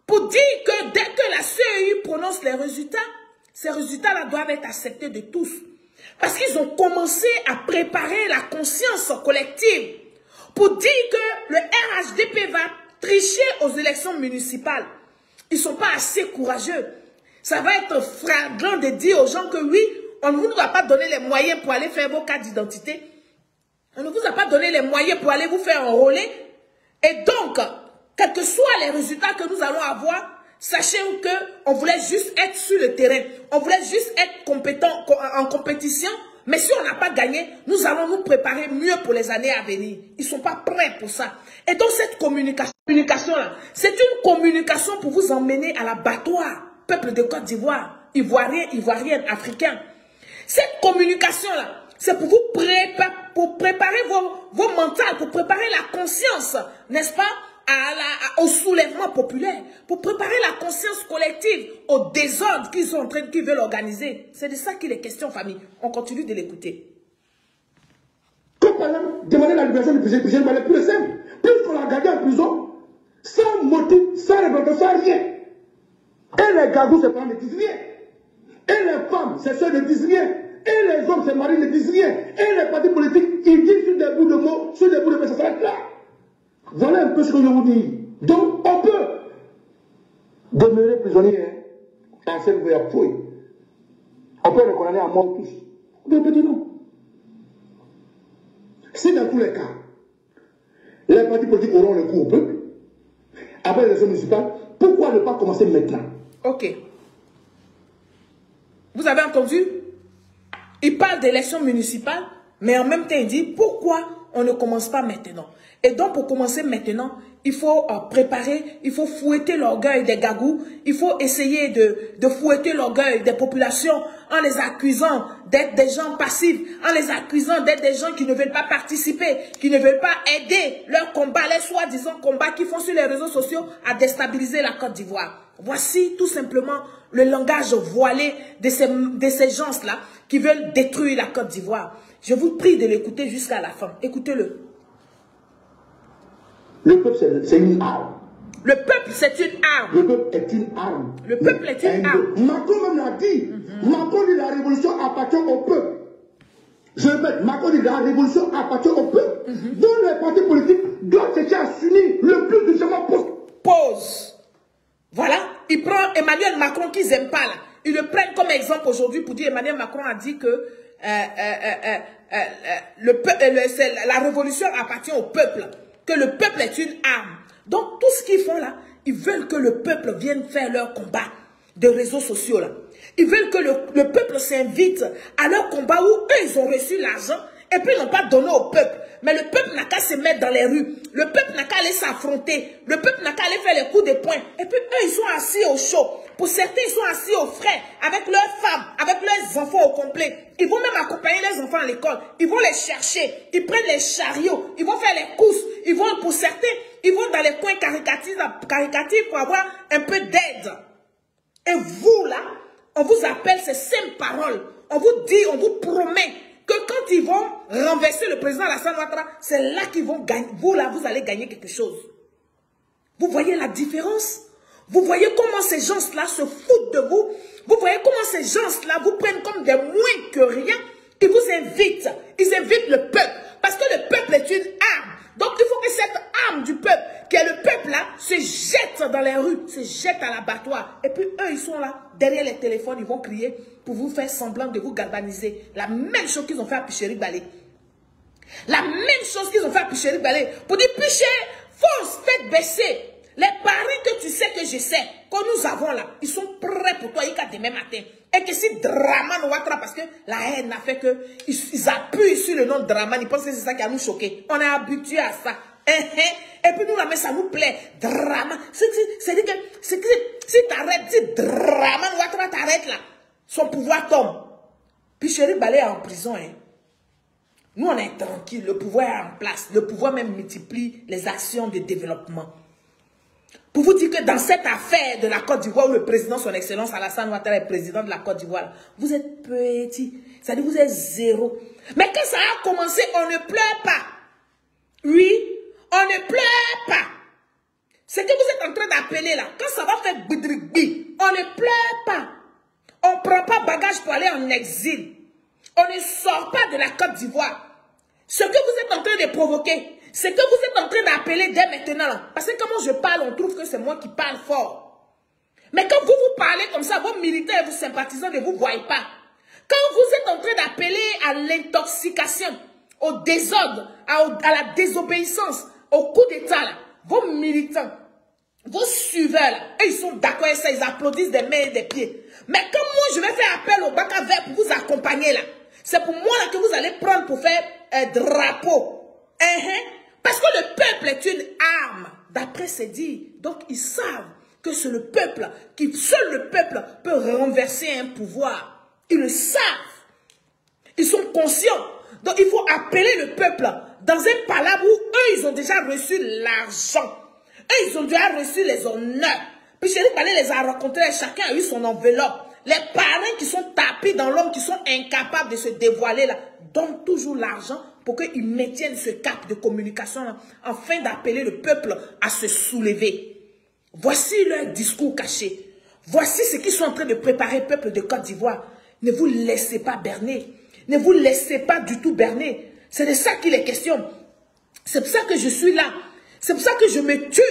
pour dire que dès que la CEI prononce les résultats, ces résultats-là doivent être acceptés de tous. Parce qu'ils ont commencé à préparer la conscience collective pour dire que le RHDP va tricher aux élections municipales. Ils ne sont pas assez courageux. Ça va être flagrant de dire aux gens que oui, on ne vous a pas donné les moyens pour aller faire vos cartes d'identité. On ne vous a pas donné les moyens pour aller vous faire enrôler. Et donc, quels que soient les résultats que nous allons avoir, sachez qu'on voulait juste être sur le terrain. On voulait juste être compétent en compétition. Mais si on n'a pas gagné, nous allons nous préparer mieux pour les années à venir. Ils ne sont pas prêts pour ça. Et donc cette communication-là, c'est une communication pour vous emmener à l'abattoir, peuple de Côte d'Ivoire, Ivoiriens, Ivoiriennes, Africains. Cette communication-là, c'est pour vous préparer vos mentales, pour préparer la conscience, n'est-ce pas, au soulèvement populaire, pour préparer la conscience collective au désordre qu'ils veulent organiser. C'est de ça qu'il est question, famille. On continue de l'écouter. par exemple, demander la libération du président Balé, plus simple. Plus qu'on l'a gardé en prison, sans motif, sans révoltation, sans rien. Et les gargous, ses parents ne disent rien. Et les femmes, ses soeurs ne disent rien. Et les hommes, ses maris ne disent rien. Et les partis politiques, ils disent sur des bouts de mots, sur des bouts de mots, ça s'arrête là. Voilà un peu ce que je vous dis. Donc, on peut demeurer prisonnier en cette fouille. On peut le condamner à mort tous. On peut dire non. Si dans tous les cas, les partis politiques auront le coup au peuple, après les élections municipales, pourquoi ne pas commencer maintenant? Ok. Vous avez entendu? Il parle d'élections municipales, mais en même temps, il dit pourquoi on ne commence pas maintenant. Et donc, pour commencer maintenant, il faut préparer, il faut fouetter l'orgueil des gagous, il faut essayer de fouetter l'orgueil des populations en les accusant d'être des gens passifs, en les accusant d'être des gens qui ne veulent pas participer, qui ne veulent pas aider leur combat, les soi-disant combats qu'ils font sur les réseaux sociaux à déstabiliser la Côte d'Ivoire. Voici tout simplement le langage voilé de ces gens-là qui veulent détruire la Côte d'Ivoire. Je vous prie de l'écouter jusqu'à la fin. Écoutez-le. Le peuple, c'est une arme. Le peuple, c'est une arme. Le peuple est une arme. Le peuple est une arme. Macron même l'a dit. Macron dit la révolution appartient au peuple. Je répète, Macron dit la révolution appartient au peuple. Donc les partis politiques doivent chercher à s'unir le plus durement possible. Pause. Voilà. Il prend Emmanuel Macron qu'ils n'aiment pas là. Ils le prennent comme exemple aujourd'hui pour dire Emmanuel Macron a dit que la révolution appartient au peuple. Que le peuple est une arme. Donc, tout ce qu'ils font là, ils veulent que le peuple vienne faire leur combat de réseaux sociaux là. Ils veulent que le peuple s'invite à leur combat où eux, ils ont reçu l'argent et puis ils n'ont pas donné au peuple. Mais le peuple n'a qu'à se mettre dans les rues. Le peuple n'a qu'à aller s'affronter. Le peuple n'a qu'à aller faire les coups de poing. Et puis eux, ils sont assis au chaud. Pour certains, ils sont assis au frais, avec leurs femmes, avec leurs enfants au complet. Ils vont même accompagner les enfants à l'école. Ils vont les chercher. Ils prennent les chariots. Ils vont faire les courses. Ils vont, pour certains, ils vont dans les coins caritatifs pour avoir un peu d'aide. Et vous, là, on vous appelle ces simples paroles. On vous dit, on vous promet que quand ils vont renverser le président Alassane Ouattara, c'est là qu'ils vont gagner. Vous, là, vous allez gagner quelque chose. Vous voyez la différence? Vous voyez comment ces gens-là se foutent de vous? Vous voyez comment ces gens-là vous prennent comme des moins que rien? Ils vous invitent. Ils invitent le peuple. Parce que le peuple est une arme. Donc, il faut que cette arme du peuple, qui est le peuple-là, se jette dans les rues, se jette à l'abattoir. Et puis, eux, ils sont là, derrière les téléphones, ils vont crier pour vous faire semblant de vous galvaniser. La même chose qu'ils ont fait à Picheri Balé. La même chose qu'ils ont fait à Picheri Balé. Pour dire, Piché, fonce, tête baissée. Les paris que tu sais que je sais, que nous avons là, ils sont prêts pour toi jusqu'à demain matin. Et que si Draman Ouattara, parce que la haine a fait qu'ils appuient sur le nom de Draman, ils pensent que c'est ça qui a nous choqué. On est habitué à ça. Et puis nous, là, mais ça nous plaît. Draman. C'est-à-dire que si t'arrêtes, si Draman Ouattara t'arrête là, son pouvoir tombe. Puis Chéri Balé est en prison. Hein. Nous, on est tranquille. Le pouvoir est en place. Le pouvoir même multiplie les actions de développement. Pour vous dire que dans cette affaire de la Côte d'Ivoire où le président, son excellence Alassane Ouattara est président de la Côte d'Ivoire, vous êtes petit, c'est-à-dire vous êtes zéro. Mais quand ça a commencé, on ne pleure pas. Oui, on ne pleure pas. Ce que vous êtes en train d'appeler là, quand ça va faire bidrigbi, on ne pleure pas. On ne prend pas bagage pour aller en exil. On ne sort pas de la Côte d'Ivoire. Ce que vous êtes en train de provoquer, c'est que vous êtes en train d'appeler dès maintenant. Là. Parce que quand je parle, on trouve que c'est moi qui parle fort. Mais quand vous parlez comme ça, vos militaires et vos sympathisants ne vous voient pas. Quand vous êtes en train d'appeler à l'intoxication, au désordre, à la désobéissance, au coup d'État, vos militants, vos suiveurs, là, ils sont d'accord avec ça, ils applaudissent des mains et des pieds. Mais quand moi, je vais faire appel au bac à verre pour vous accompagner, là, c'est pour moi là, que vous allez prendre pour faire drapeau. Parce que le peuple est une arme, d'après c'est dit. Donc ils savent que c'est le peuple, seul le peuple peut renverser un pouvoir. Ils le savent. Ils sont conscients. Donc il faut appeler le peuple dans un palabre où eux, ils ont déjà reçu l'argent. Eux, ils ont déjà reçu les honneurs. Puis Chéri Balé les a rencontrés, chacun a eu son enveloppe. Les parrains qui sont tapés dans l'homme, qui sont incapables de se dévoiler là, donnent toujours l'argent pour qu'ils maintiennent ce cap de communication afin d'appeler le peuple à se soulever. Voici leur discours caché. Voici ce qu'ils sont en train de préparer, peuple de Côte d'Ivoire. Ne vous laissez pas berner. Ne vous laissez pas du tout berner. C'est de ça qu'il est question. C'est pour ça que je suis là. C'est pour ça que je me tue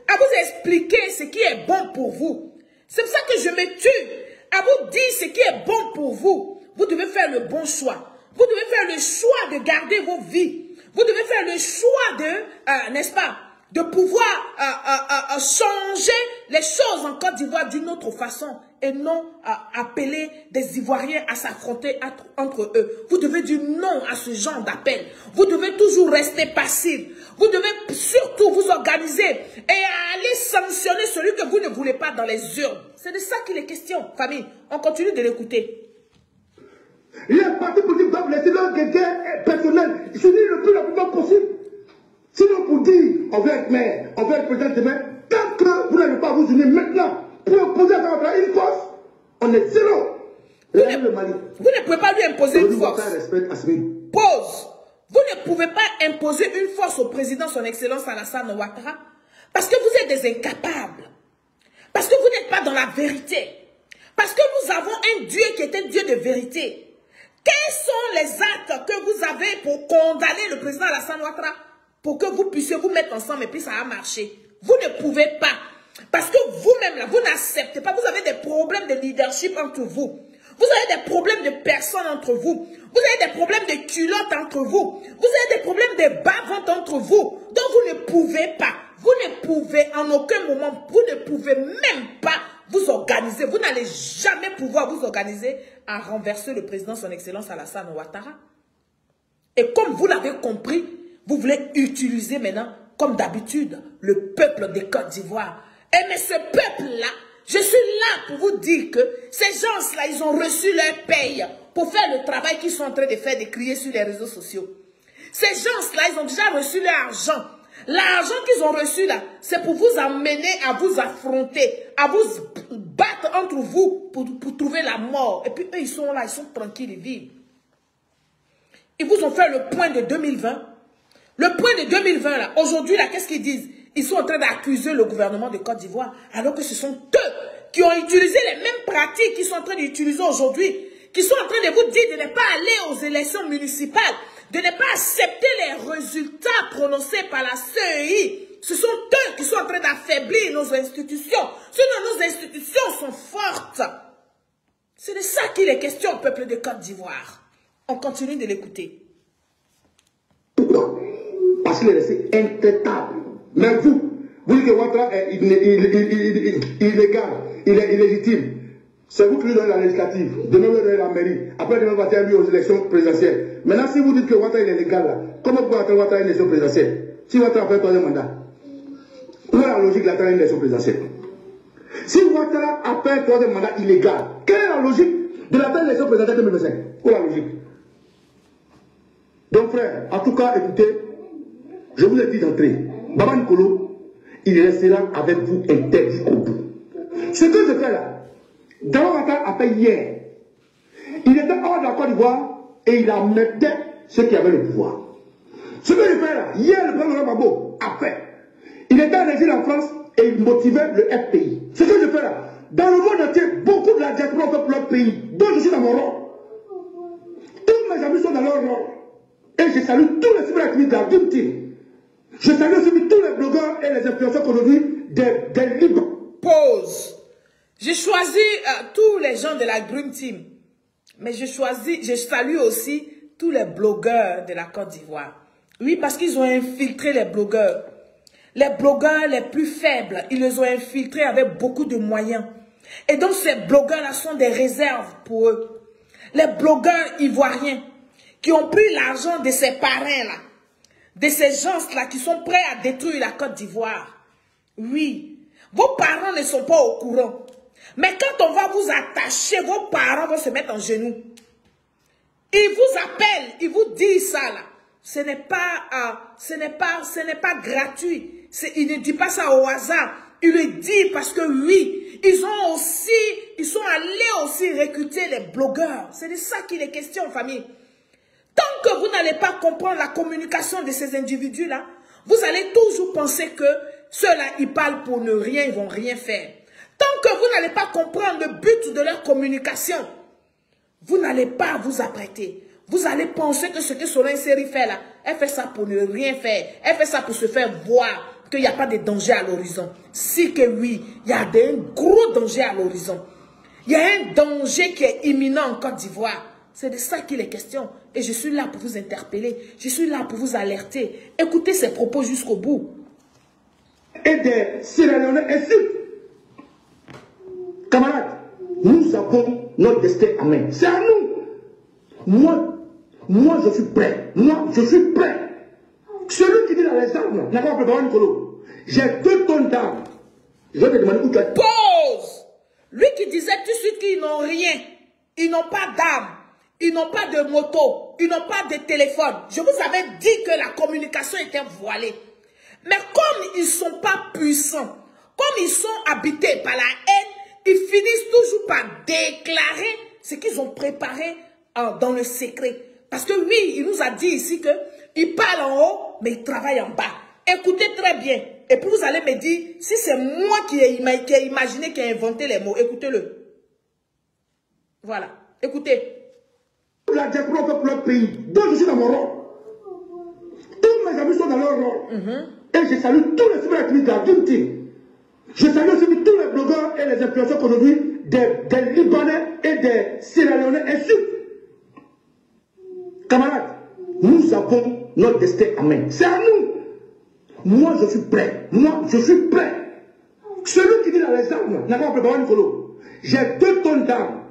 à vous expliquer ce qui est bon pour vous. C'est pour ça que je me tue à vous dire ce qui est bon pour vous. Vous devez faire le bon choix. Vous devez faire le choix de garder vos vies. Vous devez faire le choix de, n'est-ce pas, de pouvoir changer les choses en Côte d'Ivoire d'une autre façon et non appeler des Ivoiriens à s'affronter entre eux. Vous devez dire non à ce genre d'appel. Vous devez toujours rester passif. Vous devez surtout vous organiser et aller sanctionner celui que vous ne voulez pas dans les urnes. C'est de ça qu'il est question, famille. On continue de l'écouter. Les partis politiques doivent laisser leur guerre personnelle. Ils se disent le plus rapidement possible. Sinon, pour dire, on veut être maire, on veut être président demain, tant que vous n'avez pas à vous unir maintenant pour imposer à votre une force, on est zéro. Vous ne pouvez pas lui imposer une force. Pause. Vous ne pouvez pas imposer une force au président, son excellence Alassane Ouattara, parce que vous êtes des incapables. Parce que vous n'êtes pas dans la vérité. Parce que nous avons un Dieu qui est un Dieu de vérité. Quels sont les actes que vous avez pour condamner le président Alassane Ouattara pour que vous puissiez vous mettre ensemble et puis ça a marché? Vous ne pouvez pas. Parce que vous-même, là, vous n'acceptez pas. Vous avez des problèmes de leadership entre vous. Vous avez des problèmes de personnes entre vous. Vous avez des problèmes de culottes entre vous. Vous avez des problèmes de bas-ventre entre vous. Donc vous ne pouvez pas. Vous ne pouvez en aucun moment, vous ne pouvez même pas vous organiser. Vous n'allez jamais pouvoir vous organiser à renverser le président, son excellence Alassane Ouattara. Et comme vous l'avez compris, vous voulez utiliser maintenant, comme d'habitude, le peuple des Côte d'Ivoire. Et mais ce peuple-là, je suis là pour vous dire que ces gens-là, ils ont reçu leur paye pour faire le travail qu'ils sont en train de faire, de crier sur les réseaux sociaux. Ces gens-là, ils ont déjà reçu leur argent. L'argent qu'ils ont reçu là, c'est pour vous amener à vous affronter, à vous battre entre vous pour trouver la mort. Et puis eux, ils sont là, ils sont tranquilles, ils vivent. Ils vous ont fait le point de 2020. Le point de 2020 là, aujourd'hui là, qu'est-ce qu'ils disent? Ils sont en train d'accuser le gouvernement de Côte d'Ivoire, alors que ce sont eux qui ont utilisé les mêmes pratiques qu'ils sont en train d'utiliser aujourd'hui, qui sont en train de vous dire de ne pas aller aux élections municipales, de ne pas accepter les résultats prononcés par la CEI. Ce sont eux qui sont en train d'affaiblir nos institutions. Sinon, nos institutions sont fortes. C'est de ça qu'il est question au peuple de Côte d'Ivoire. On continue de l'écouter. Parce qu'il est resté intraitable. Mais vous dites que Ouattara est illégal, il est illégitime. C'est vous qui lui donnez la législative. Demain, vous donnez la mairie. Après, demain, vous allez lui aux élections présidentielles. Maintenant, si vous dites que Ouattara est légal, là, comment vous pouvez attendre Ouattara une élection présidentielle? Si Ouattara fait un troisième mandat, où est la logique d'attendre une élection présidentielle? Si Ouattara a fait un troisième mandat illégal, quelle est la logique de l'attendre une élection présidentielle 2025? Où est la logique? Donc, frère, en tout cas, écoutez, je vous ai dit d'entrer. Baba Nicolo, il restera avec vous interdit au bout. Ce que je fais là, Dalo Ouattara a fait hier. Il était hors de la Côte d'Ivoire et il amenait ceux qui avaient le pouvoir. Ce que je fais là, hier, le président Gbagbo a fait. Il était en exil en France et il motivait le FPI. Ce que je fais là, dans le monde entier, beaucoup de la diaspora ont fait pour leur pays, dont je suis dans mon rôle. Tous mes amis sont dans leur rôle. Et je salue tous les cyberactivistes de la Dream Team. Je salue aussi tous les blogueurs et les influenceurs qu'aujourd'hui des libres. Pause. J'ai choisi tous les gens de la Dream Team. Mais je salue aussi tous les blogueurs de la Côte d'Ivoire. Oui, parce qu'ils ont infiltré les blogueurs. Les blogueurs les plus faibles, ils les ont infiltrés avec beaucoup de moyens. Et donc ces blogueurs-là sont des réserves pour eux. Les blogueurs ivoiriens qui ont pris l'argent de ces parrains-là, de ces gens-là qui sont prêts à détruire la Côte d'Ivoire. Oui, vos parents ne sont pas au courant. Mais quand on va vous attacher, vos parents vont se mettre en genoux. Ils vous appellent, ils vous disent ça là. Ce n'est pas gratuit. Il ne dit pas ça au hasard. Il le dit parce que oui, ils sont allés aussi recruter les blogueurs. C'est de ça qu'il est question, famille. Tant que vous n'allez pas comprendre la communication de ces individus-là, vous allez toujours penser que ceux-là, ils parlent pour ne rien, ils vont rien faire. Tant que vous n'allez pas comprendre le but de leur communication, vous n'allez pas vous apprêter. Vous allez penser que ce que Solange Seri fait là, elle fait ça pour ne rien faire. Elle fait ça pour se faire voir qu'il n'y a pas de danger à l'horizon. Si que oui, il y a un gros danger à l'horizon. Il y a un danger qui est imminent en Côte d'Ivoire. C'est de ça qu'il est question. Et je suis là pour vous interpeller. Je suis là pour vous alerter. Écoutez ces propos jusqu'au bout. Et des Sierra Leone ainsi. Camarades, nous avons notre destin en main. C'est à nous. Moi, je suis prêt. Moi, je suis prêt. Celui qui dit dans les armes n'a pas préparé un colo. J'ai 2 tonnes d'armes. Je vais te demander où tu as... Pause. Lui qui disait tout de suite qu'ils n'ont rien. Ils n'ont pas d'armes. Ils n'ont pas de moto. Ils n'ont pas de téléphone. Je vous avais dit que la communication était voilée. Mais comme ils ne sont pas puissants, comme ils sont habités par la haine, ils finissent toujours par déclarer ce qu'ils ont préparé dans le secret. Parce que oui, il nous a dit ici qu'il parle en haut, mais il travaille en bas. Écoutez très bien. Et puis vous allez me dire, si c'est moi qui ai imaginé, qui ai inventé les mots, écoutez-le. Voilà. Écoutez. La diaspora fait pour leur pays. Donc je suis dans mon rôle. Tous mes amis sont dans leur rôle. Et je salue tous les cyberactivistes de la Dream Team. Je salue aussi tous les blogueurs et les influenceurs qu'aujourd'hui, des Libanais et des Sierra Leone ainsi. Camarades, nous avons notre destin en main. C'est à nous. Moi, je suis prêt. Moi, je suis prêt. Celui qui dit dans les armes n'a pas préparé un colo. J'ai 2 tonnes d'armes.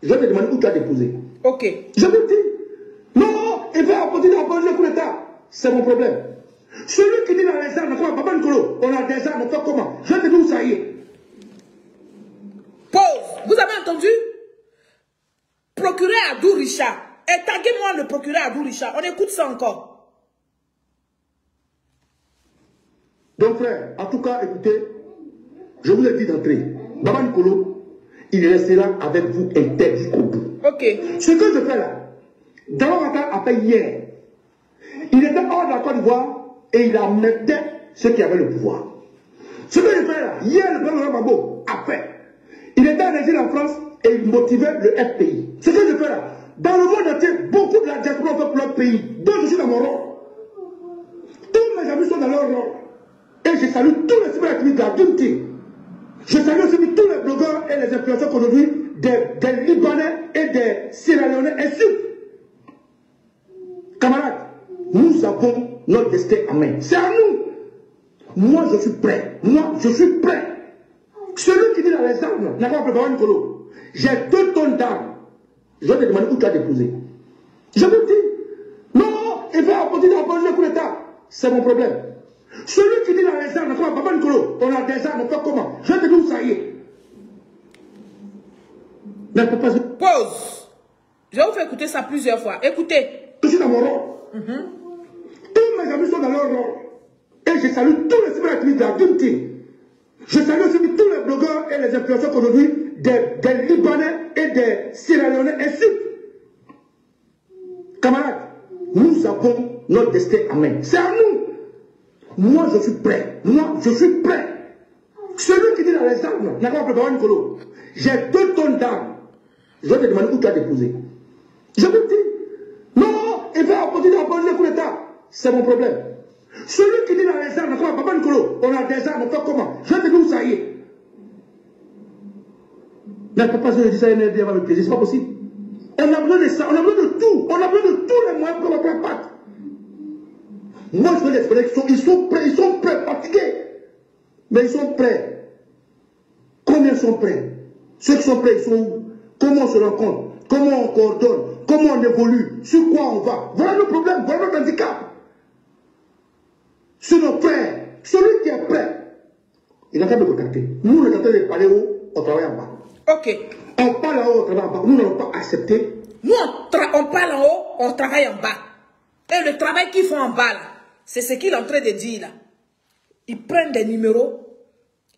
Je vais te demander où tu as déposé. Ok. Je vous dis. Non, il va apporter le coup d'État. C'est mon problème. Celui qui dit dans les armes n'a pas préparé un colo. On a des armes, on fait comment? Je vais te dire où ça y est. Pause. Vous avez entendu? Procureur Abdou Richard. Et taguez-moi le procureur Abdou Richard. On écoute ça encore. Donc frère, en tout cas, écoutez, je vous ai dit d'entrée, Baba Nicolo, il restera avec vous interdit au bout. Ok. Ce que je fais là, Damara a fait hier, il était hors de la Côte d'Ivoire et il amenait ceux qui avaient le pouvoir. Ce que je fais là, hier, le président Babo a fait. Il était en exil en France et il motivait le FPI. Ce que je fais là, dans le monde entier, beaucoup de la diaspora fait pour leur pays. Donc je suis dans mon rôle. Tous mes amis sont dans leur rôle. Et je salue tous les cyberactivistes de la Dream Team. Je salue aussi tous les blogueurs et les influenceurs qu'aujourd'hui, des Libanais et des Sierra Leone ainsi. Camarades, nous avons notre destin en main. C'est à nous. Moi, je suis prêt. Moi, je suis prêt. Celui qui dit dans les armes n'a pas préparé un colo. J'ai 2 tonnes d'armes. Je vais te demander où tu as déposé. Je vous dis. Non, il va apporter le coup d'État. C'est mon problème. Celui qui dit dans les armes n'a pas préparé un colo. On a des armes, on fait comment? Je vais te dire où ça y est. Mais pas... Pause. Je vais vous faire écouter ça plusieurs fois. Écoutez. Je suis dans mon rôle. Tous mes amis sont dans leur rôle. Et je salue tous les cyberactivistes de la Dream Team. Je salue aussi tous les blogueurs et les influenceurs qu'aujourd'hui, des Libanais et des Sierra Leone ainsi. Camarades, nous avons notre destin en main. C'est à nous. Moi, je suis prêt. Moi, je suis prêt. Celui qui dit dans les armes n'a pas préparé un colo. J'ai 2 tonnes d'armes. Je vais te demander où tu as déposé. Je vous dis. Non, il va apporter le coup d'État. C'est mon problème. Celui qui dit dans les armes n'a pas préparé un colo. On a des armes, on fait comment? Je vais te dire où ça y est. Mais papa, je dis ça avec plaisir, c'est pas possible. On a besoin de ça, on a besoin de tout. On a besoin de tous les moyens pour qu'on va pas. Moi, je veux les frères, ils sont prêts, fatigués. Mais ils sont prêts. Combien sont prêts? Ceux qui sont prêts, ils sont où? Comment on se rencontre? Comment on coordonne? Comment on évolue? Sur quoi on va? Voilà le problème, voilà notre handicap. C'est nos frères. Celui qui est prêt, il est en train de contacter. Nous, on est en train de parler haut, on travaille en bas. Ok. On parle en haut, on travaille en bas. Nous n'avons pas accepté. Nous, on parle en haut, on travaille en bas. Et le travail qu'ils font en bas, là, c'est ce qu'il est en train de dire, là. Ils prennent des numéros,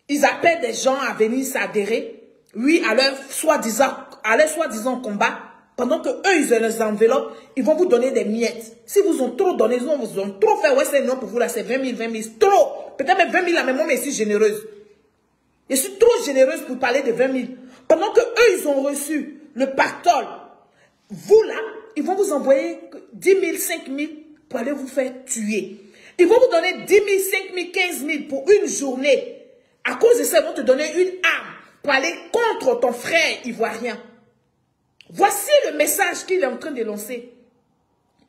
ils appellent des gens à venir s'adhérer, oui, à leur soi-disant combat, pendant que eux ils ont les enveloppes, ils vont vous donner des miettes. Si vous ont trop donné, ils vous ont trop fait, ouais, c'est non pour vous là, c'est 20 000, trop. Peut-être même 20 000 là, mais moi, je suis généreuse. Je suis trop généreuse pour parler de 20 000. Pendant que eux ils ont reçu le pactole, vous là, ils vont vous envoyer 10 000, 5 000 pour aller vous faire tuer. Ils vont vous donner 10 000, 5 000, 15 000 pour une journée. À cause de ça, ils vont te donner une arme pour aller contre ton frère ivoirien. Voici le message qu'il est en train de lancer.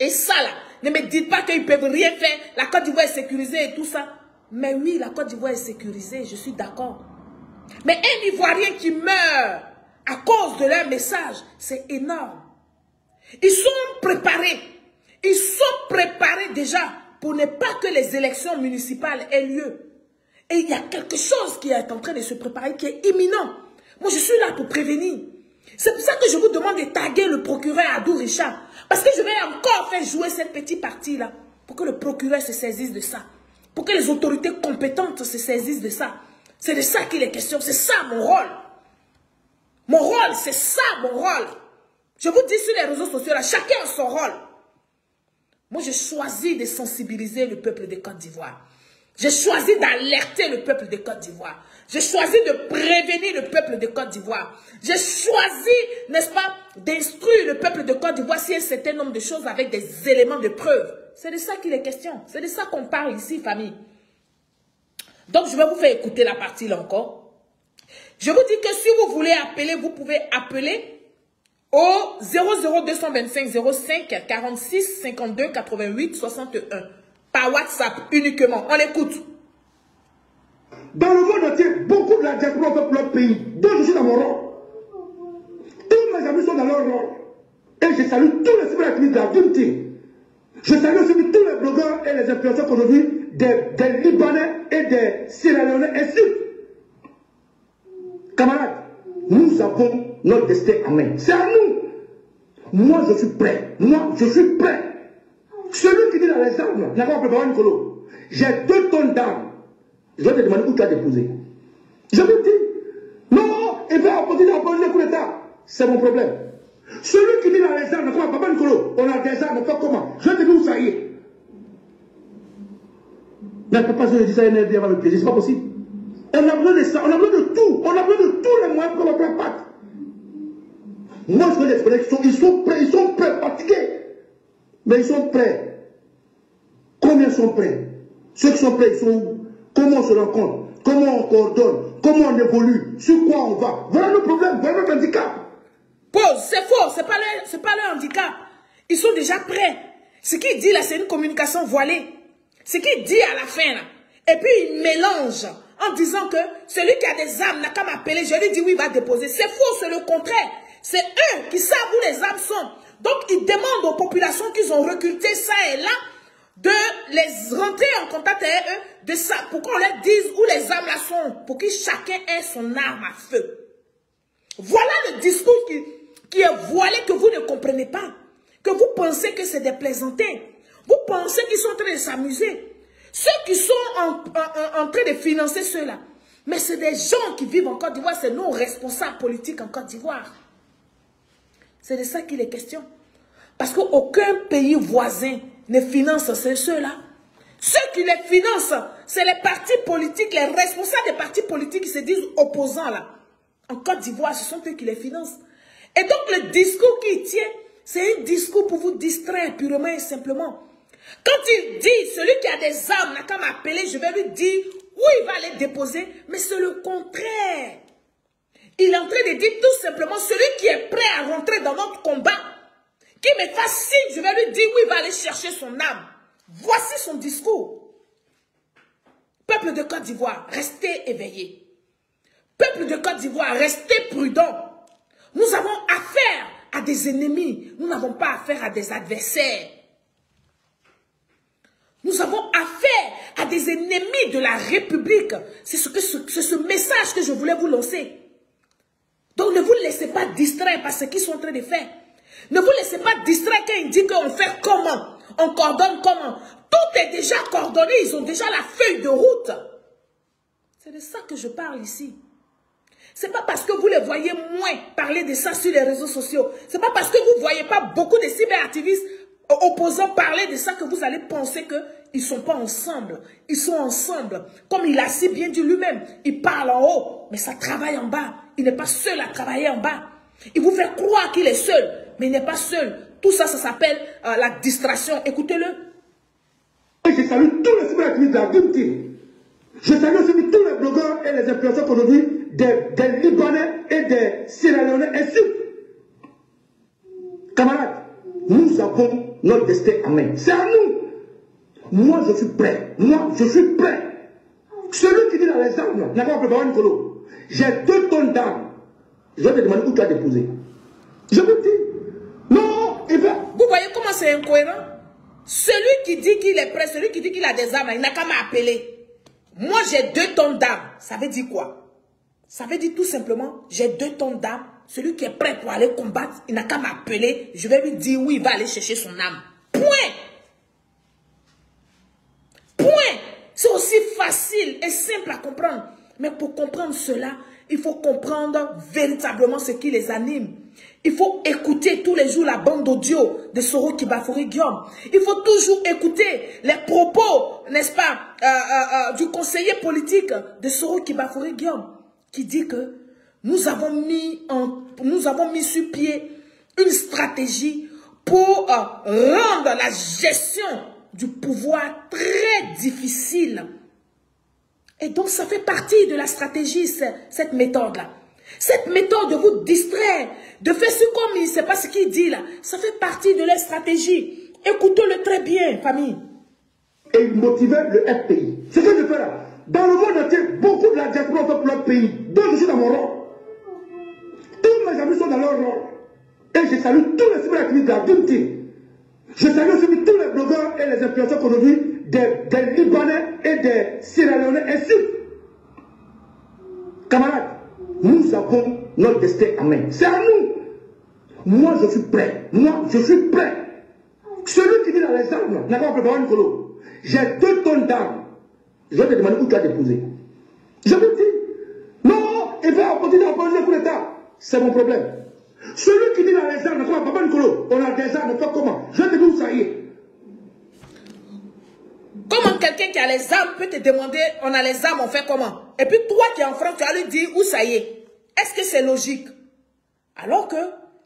Et ça là, ne me dites pas qu'ils ne peuvent rien faire. La Côte d'Ivoire est sécurisée et tout ça. Mais oui, la Côte d'Ivoire est sécurisée, je suis d'accord. Mais un Ivoirien qui meurt à cause de leur message, c'est énorme. Ils sont préparés. Ils sont préparés déjà pour ne pas que les élections municipales aient lieu. Et il y a quelque chose qui est en train de se préparer, qui est imminent. Moi, je suis là pour prévenir. C'est pour ça que je vous demande de taguer le procureur Adou Richard. Parce que je vais encore faire jouer cette petite partie-là. Pour que le procureur se saisisse de ça. Pour que les autorités compétentes se saisissent de ça. C'est de ça qu'il est question. C'est ça mon rôle. Mon rôle, c'est ça mon rôle. Je vous dis sur les réseaux sociaux, là, chacun a son rôle. Moi, j'ai choisi de sensibiliser le peuple de Côte d'Ivoire. J'ai choisi d'alerter le peuple de Côte d'Ivoire. J'ai choisi de prévenir le peuple de Côte d'Ivoire. J'ai choisi, n'est-ce pas, d'instruire le peuple de Côte d'Ivoire sur un certain nombre de choses avec des éléments de preuve. C'est de ça qu'il est question. C'est de ça qu'on parle ici, famille. Donc, je vais vous faire écouter la partie là encore. Je vous dis que si vous voulez appeler, vous pouvez appeler au 00225 05 46 52 88 61 par WhatsApp uniquement. On l'écoute. Dans le monde entier, beaucoup de la diaspora ont fait pour leur pays. Donc je suis dans mon rôle. Tous mes amis sont dans leur rôle. Et je salue tous les cyberactivistes de la Vimti. Je salue aussi tous les blogueurs et les influenceurs qu'aujourd'hui, des Libanais et des Sierra-Léonais ainsi. Camarades, nous avons notre destin en main. C'est à nous. Moi, je suis prêt. Moi, je suis prêt. Celui qui dit dans les armes, n'a pas préparé une colo. J'ai 2 tonnes d'armes. Je vais te demander où tu as déposé. Je me dis, non, il va opposer le coup d'État. C'est mon problème. Celui qui dit dans les armes, n'a pas préparé une colo. On a des armes, on fait comment? Je vais te dire où ça y est. Mais papa, je dis ça, il y a avec plaisir. C'est pas possible. On a besoin de ça, on a besoin de tout. On a besoin de tous les moyens pour notre impact. Moi, je veux les connaître, ils sont prêts, fatigués. Mais ils sont prêts. Combien sont prêts? Ceux qui sont prêts, ils sont où? Comment on se rencontre? Comment on coordonne? Comment on évolue? Sur quoi on va? Voilà nos problèmes, voilà notre handicap. Pause, c'est faux, c'est pas leur handicap. Ils sont déjà prêts. Ce qu'il dit là, c'est une communication voilée. Ce qu'il dit à la fin là. Et puis il mélange en disant que celui qui a des armes n'a qu'à m'appeler. Je lui dis oui, il va déposer. C'est faux, c'est le contraire. C'est eux qui savent où les armes sont. Donc ils demandent aux populations qu'ils ont recruté ça et là de les rentrer en contact avec eux, de ça, pour qu'on leur dise où les armes là sont, pour que chacun ait son arme à feu. Voilà le discours qui est voilé, que vous ne comprenez pas. Que vous pensez que c'est des plaisantins. Vous pensez qu'ils sont en train de s'amuser. Ceux qui sont en train de financer ceux-là. Mais c'est des gens qui vivent en Côte d'Ivoire, c'est nos responsables politiques en Côte d'Ivoire. C'est de ça qu'il est question. Parce qu'aucun pays voisin ne finance ceux-là. Ceux qui les financent, c'est les partis politiques, les responsables des partis politiques qui se disent opposants là. En Côte d'Ivoire, ce sont eux qui les financent. Et donc le discours qu'il tient, c'est un discours pour vous distraire purement et simplement. Quand il dit, celui qui a des armes n'a qu'à m'appeler, je vais lui dire où il va les déposer, mais c'est le contraire. Il est en train de dire tout simplement, celui qui est prêt à rentrer dans notre combat, qui me fasse signe, je vais lui dire où il va aller chercher son âme. Voici son discours. Peuple de Côte d'Ivoire, restez éveillés. Peuple de Côte d'Ivoire, restez prudents. Nous avons affaire à des ennemis. Nous n'avons pas affaire à des adversaires. Nous avons affaire à des ennemis de la République. C'est ce message que je voulais vous lancer. Donc ne vous laissez pas distraire par ce qu'ils sont en train de faire. Ne vous laissez pas distraire quand ils disent qu'on fait comment. On coordonne comment. Tout est déjà coordonné. Ils ont déjà la feuille de route. C'est de ça que je parle ici. C'est pas parce que vous les voyez moins parler de ça sur les réseaux sociaux. C'est pas parce que vous ne voyez pas beaucoup de cyberactivistes opposants parler de ça que vous allez penser qu'ils ne sont pas ensemble. Ils sont ensemble. Comme il a si bien dit lui-même, il parle en haut, mais ça travaille en bas. Il n'est pas seul à travailler en bas. Il vous fait croire qu'il est seul, mais il n'est pas seul. Tout ça, ça s'appelle la distraction. Écoutez-le. Je salue tous les cyberactivistes de la Dream Team. Je salue aussi tous les blogueurs et les influenceurs aujourd'hui des Libanais et des Sierra-Léonais ainsi. Camarades, nous avons notre destin en main. C'est à nous. Moi, je suis prêt. Moi, je suis prêt. Celui qui dit dans les armes, n'a pas préparé une colo. J'ai 2 tonnes d'armes. Je vais te demander où tu as déposé. Je vous dis. Non, il va. Vous voyez comment c'est incohérent? Celui qui dit qu'il est prêt, celui qui dit qu'il a des armes, il n'a qu'à m'appeler. Moi, j'ai 2 tonnes d'armes. Ça veut dire quoi? Ça veut dire tout simplement, j'ai 2 tonnes d'armes. Celui qui est prêt pour aller combattre, il n'a qu'à m'appeler. Je vais lui dire où il va aller chercher son âme. Point. Point. C'est aussi facile et simple à comprendre. Mais pour comprendre cela, il faut comprendre véritablement ce qui les anime. Il faut écouter tous les jours la bande audio de Soro Kibafori Guillaume. Il faut toujours écouter les propos, n'est-ce pas, du conseiller politique de Soro Kibafori Guillaume, qui dit que nous avons mis sur pied une stratégie pour rendre la gestion du pouvoir très difficile. Et donc, ça fait partie de la stratégie, cette méthode-là. Cette méthode de vous distraire, de faire ce comme il ne sait pas ce qu'il dit là, ça fait partie de leur stratégie. Écoutez-le très bien, famille. Et il motivait le FPI. C'est ce que je fais là. Dans le monde entier, beaucoup de la diaspora ont fait pour leur pays. Donc, je suis dans mon rôle. Tous mes amis sont dans leur rôle. Et je salue tous les cyberactivistes de la Dream Team. Je salue aussi tous les blogueurs et les influenceurs aujourd'hui des Libanais et des Sierra-Léonais ainsi. Camarades, nous avons notre destin en main. C'est à nous. Moi, je suis prêt. Moi, je suis prêt. Celui qui dit dans les armes n'a pas préparé une colo. J'ai 2 tonnes d'armes. Je vais te demander où tu as déposé. Je vous dis. Non, il va continuer à poser le coup d'État. C'est mon problème. Celui qui dit dans les armes n'a pas préparé une colo. On a des armes, on fait comment? Je vais te dire où ça y est. Comment quelqu'un qui a les armes peut te demander, on a les armes, on fait comment? Et puis toi qui es en France, tu vas lui dire où ça y est. Est-ce que c'est logique? Alors que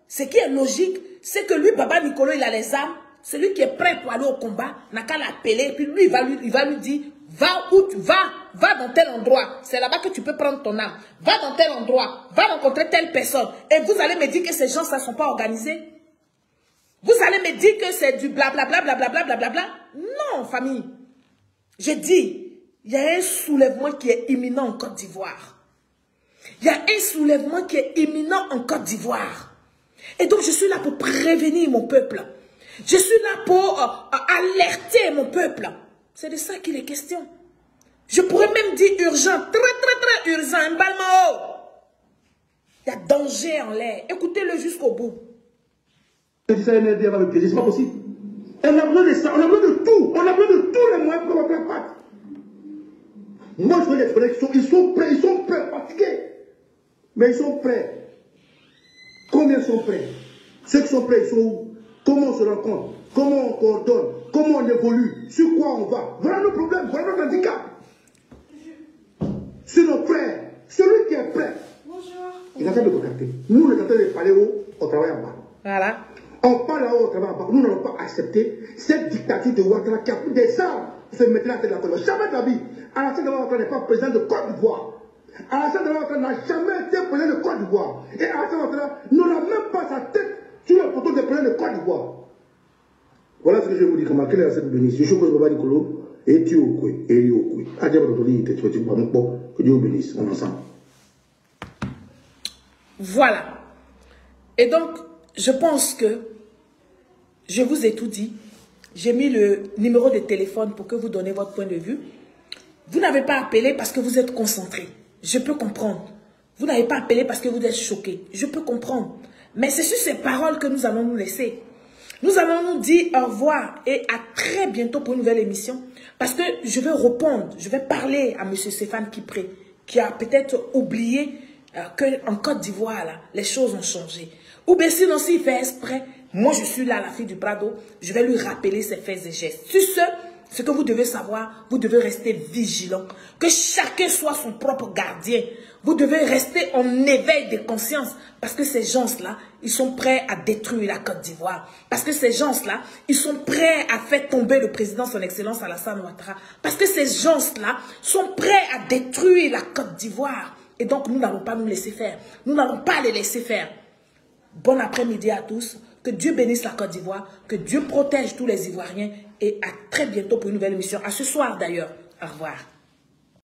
ce qui est logique, c'est que lui, Baba Nicolo, il a les armes. Celui qui est prêt pour aller au combat n'a qu'à l'appeler. Et puis lui, il va lui dire, va où tu vas, va dans tel endroit. C'est là-bas que tu peux prendre ton arme. Va dans tel endroit, va rencontrer telle personne. Et vous allez me dire que ces gens, ça ne sont pas organisés? Vous allez me dire que c'est du blablabla, blablabla, blablabla? Non, famille. J'ai dit, il y a un soulèvement qui est imminent en Côte d'Ivoire. Il y a un soulèvement qui est imminent en Côte d'Ivoire. Et donc, je suis là pour prévenir mon peuple. Je suis là pour alerter mon peuple. C'est de ça qu'il est question. Je pourrais même dire urgent, très urgent, un balmao. Il y a danger en l'air. Écoutez-le jusqu'au bout. C'est pas possible. On a besoin de ça, on a besoin de tout. On a besoin de tous les moyens pour faire part. Moi, je veux les connaître, ils sont prêts, fatigués. Mais ils sont prêts. Combien sont prêts? Ceux qui sont prêts, ils sont où? Comment on se rencontre? Comment on coordonne? Comment on évolue? Sur quoi on va? Voilà nos problèmes, voilà notre handicap. C'est nos frères. Celui qui est prêt, il a fait de contacter. Nous, les attendons de parler haut, on travaille en bas. Voilà. On parle là-haut, on travaille en bas. Nous n'allons pas accepter cette dictature de Ouattara qui a pris des armes pour se mettre la tête de la colonne. Jamais de la vie. Alassane Ouattara n'est pas président de Côte d'Ivoire. Alassane Ouattara n'a jamais été président de Côte d'Ivoire. Et Alassane Ouattara n'aura même pas sa tête sur le poteau de président de Côte d'Ivoire. Voilà ce que je vous dis. Comme quelle est cette bénédiction? Je suis Baba Nicolo et tu au coué. Et lui au coué. Adieu, que Dieu vous bénisse. On est ensemble. Voilà. Et donc, je pense que je vous ai tout dit. J'ai mis le numéro de téléphone pour que vous donniez votre point de vue. Vous n'avez pas appelé parce que vous êtes concentré. Je peux comprendre. Vous n'avez pas appelé parce que vous êtes choqué. Je peux comprendre. Mais c'est sur ces paroles que nous allons nous laisser. Nous allons nous dire au revoir et à très bientôt pour une nouvelle émission. Parce que je vais répondre, je vais parler à M. Stéphane Kipré, qui a peut-être oublié qu'en Côte d'Ivoire, là, les choses ont changé. Ou bien sinon, s'il fait exprès, moi je suis là, la fille du Prado, je vais lui rappeler ses faits et gestes. Sur ce que vous devez savoir, vous devez rester vigilant. Que chacun soit son propre gardien. Vous devez rester en éveil de conscience. Parce que ces gens-là, ils sont prêts à détruire la Côte d'Ivoire. Parce que ces gens-là, ils sont prêts à faire tomber le président, son excellence Alassane Ouattara. Parce que ces gens-là sont prêts à détruire la Côte d'Ivoire. Et donc, nous n'allons pas nous laisser faire. Nous n'allons pas les laisser faire. Bon après-midi à tous. Que Dieu bénisse la Côte d'Ivoire. Que Dieu protège tous les Ivoiriens. Et à très bientôt pour une nouvelle émission. À ce soir d'ailleurs. Au revoir.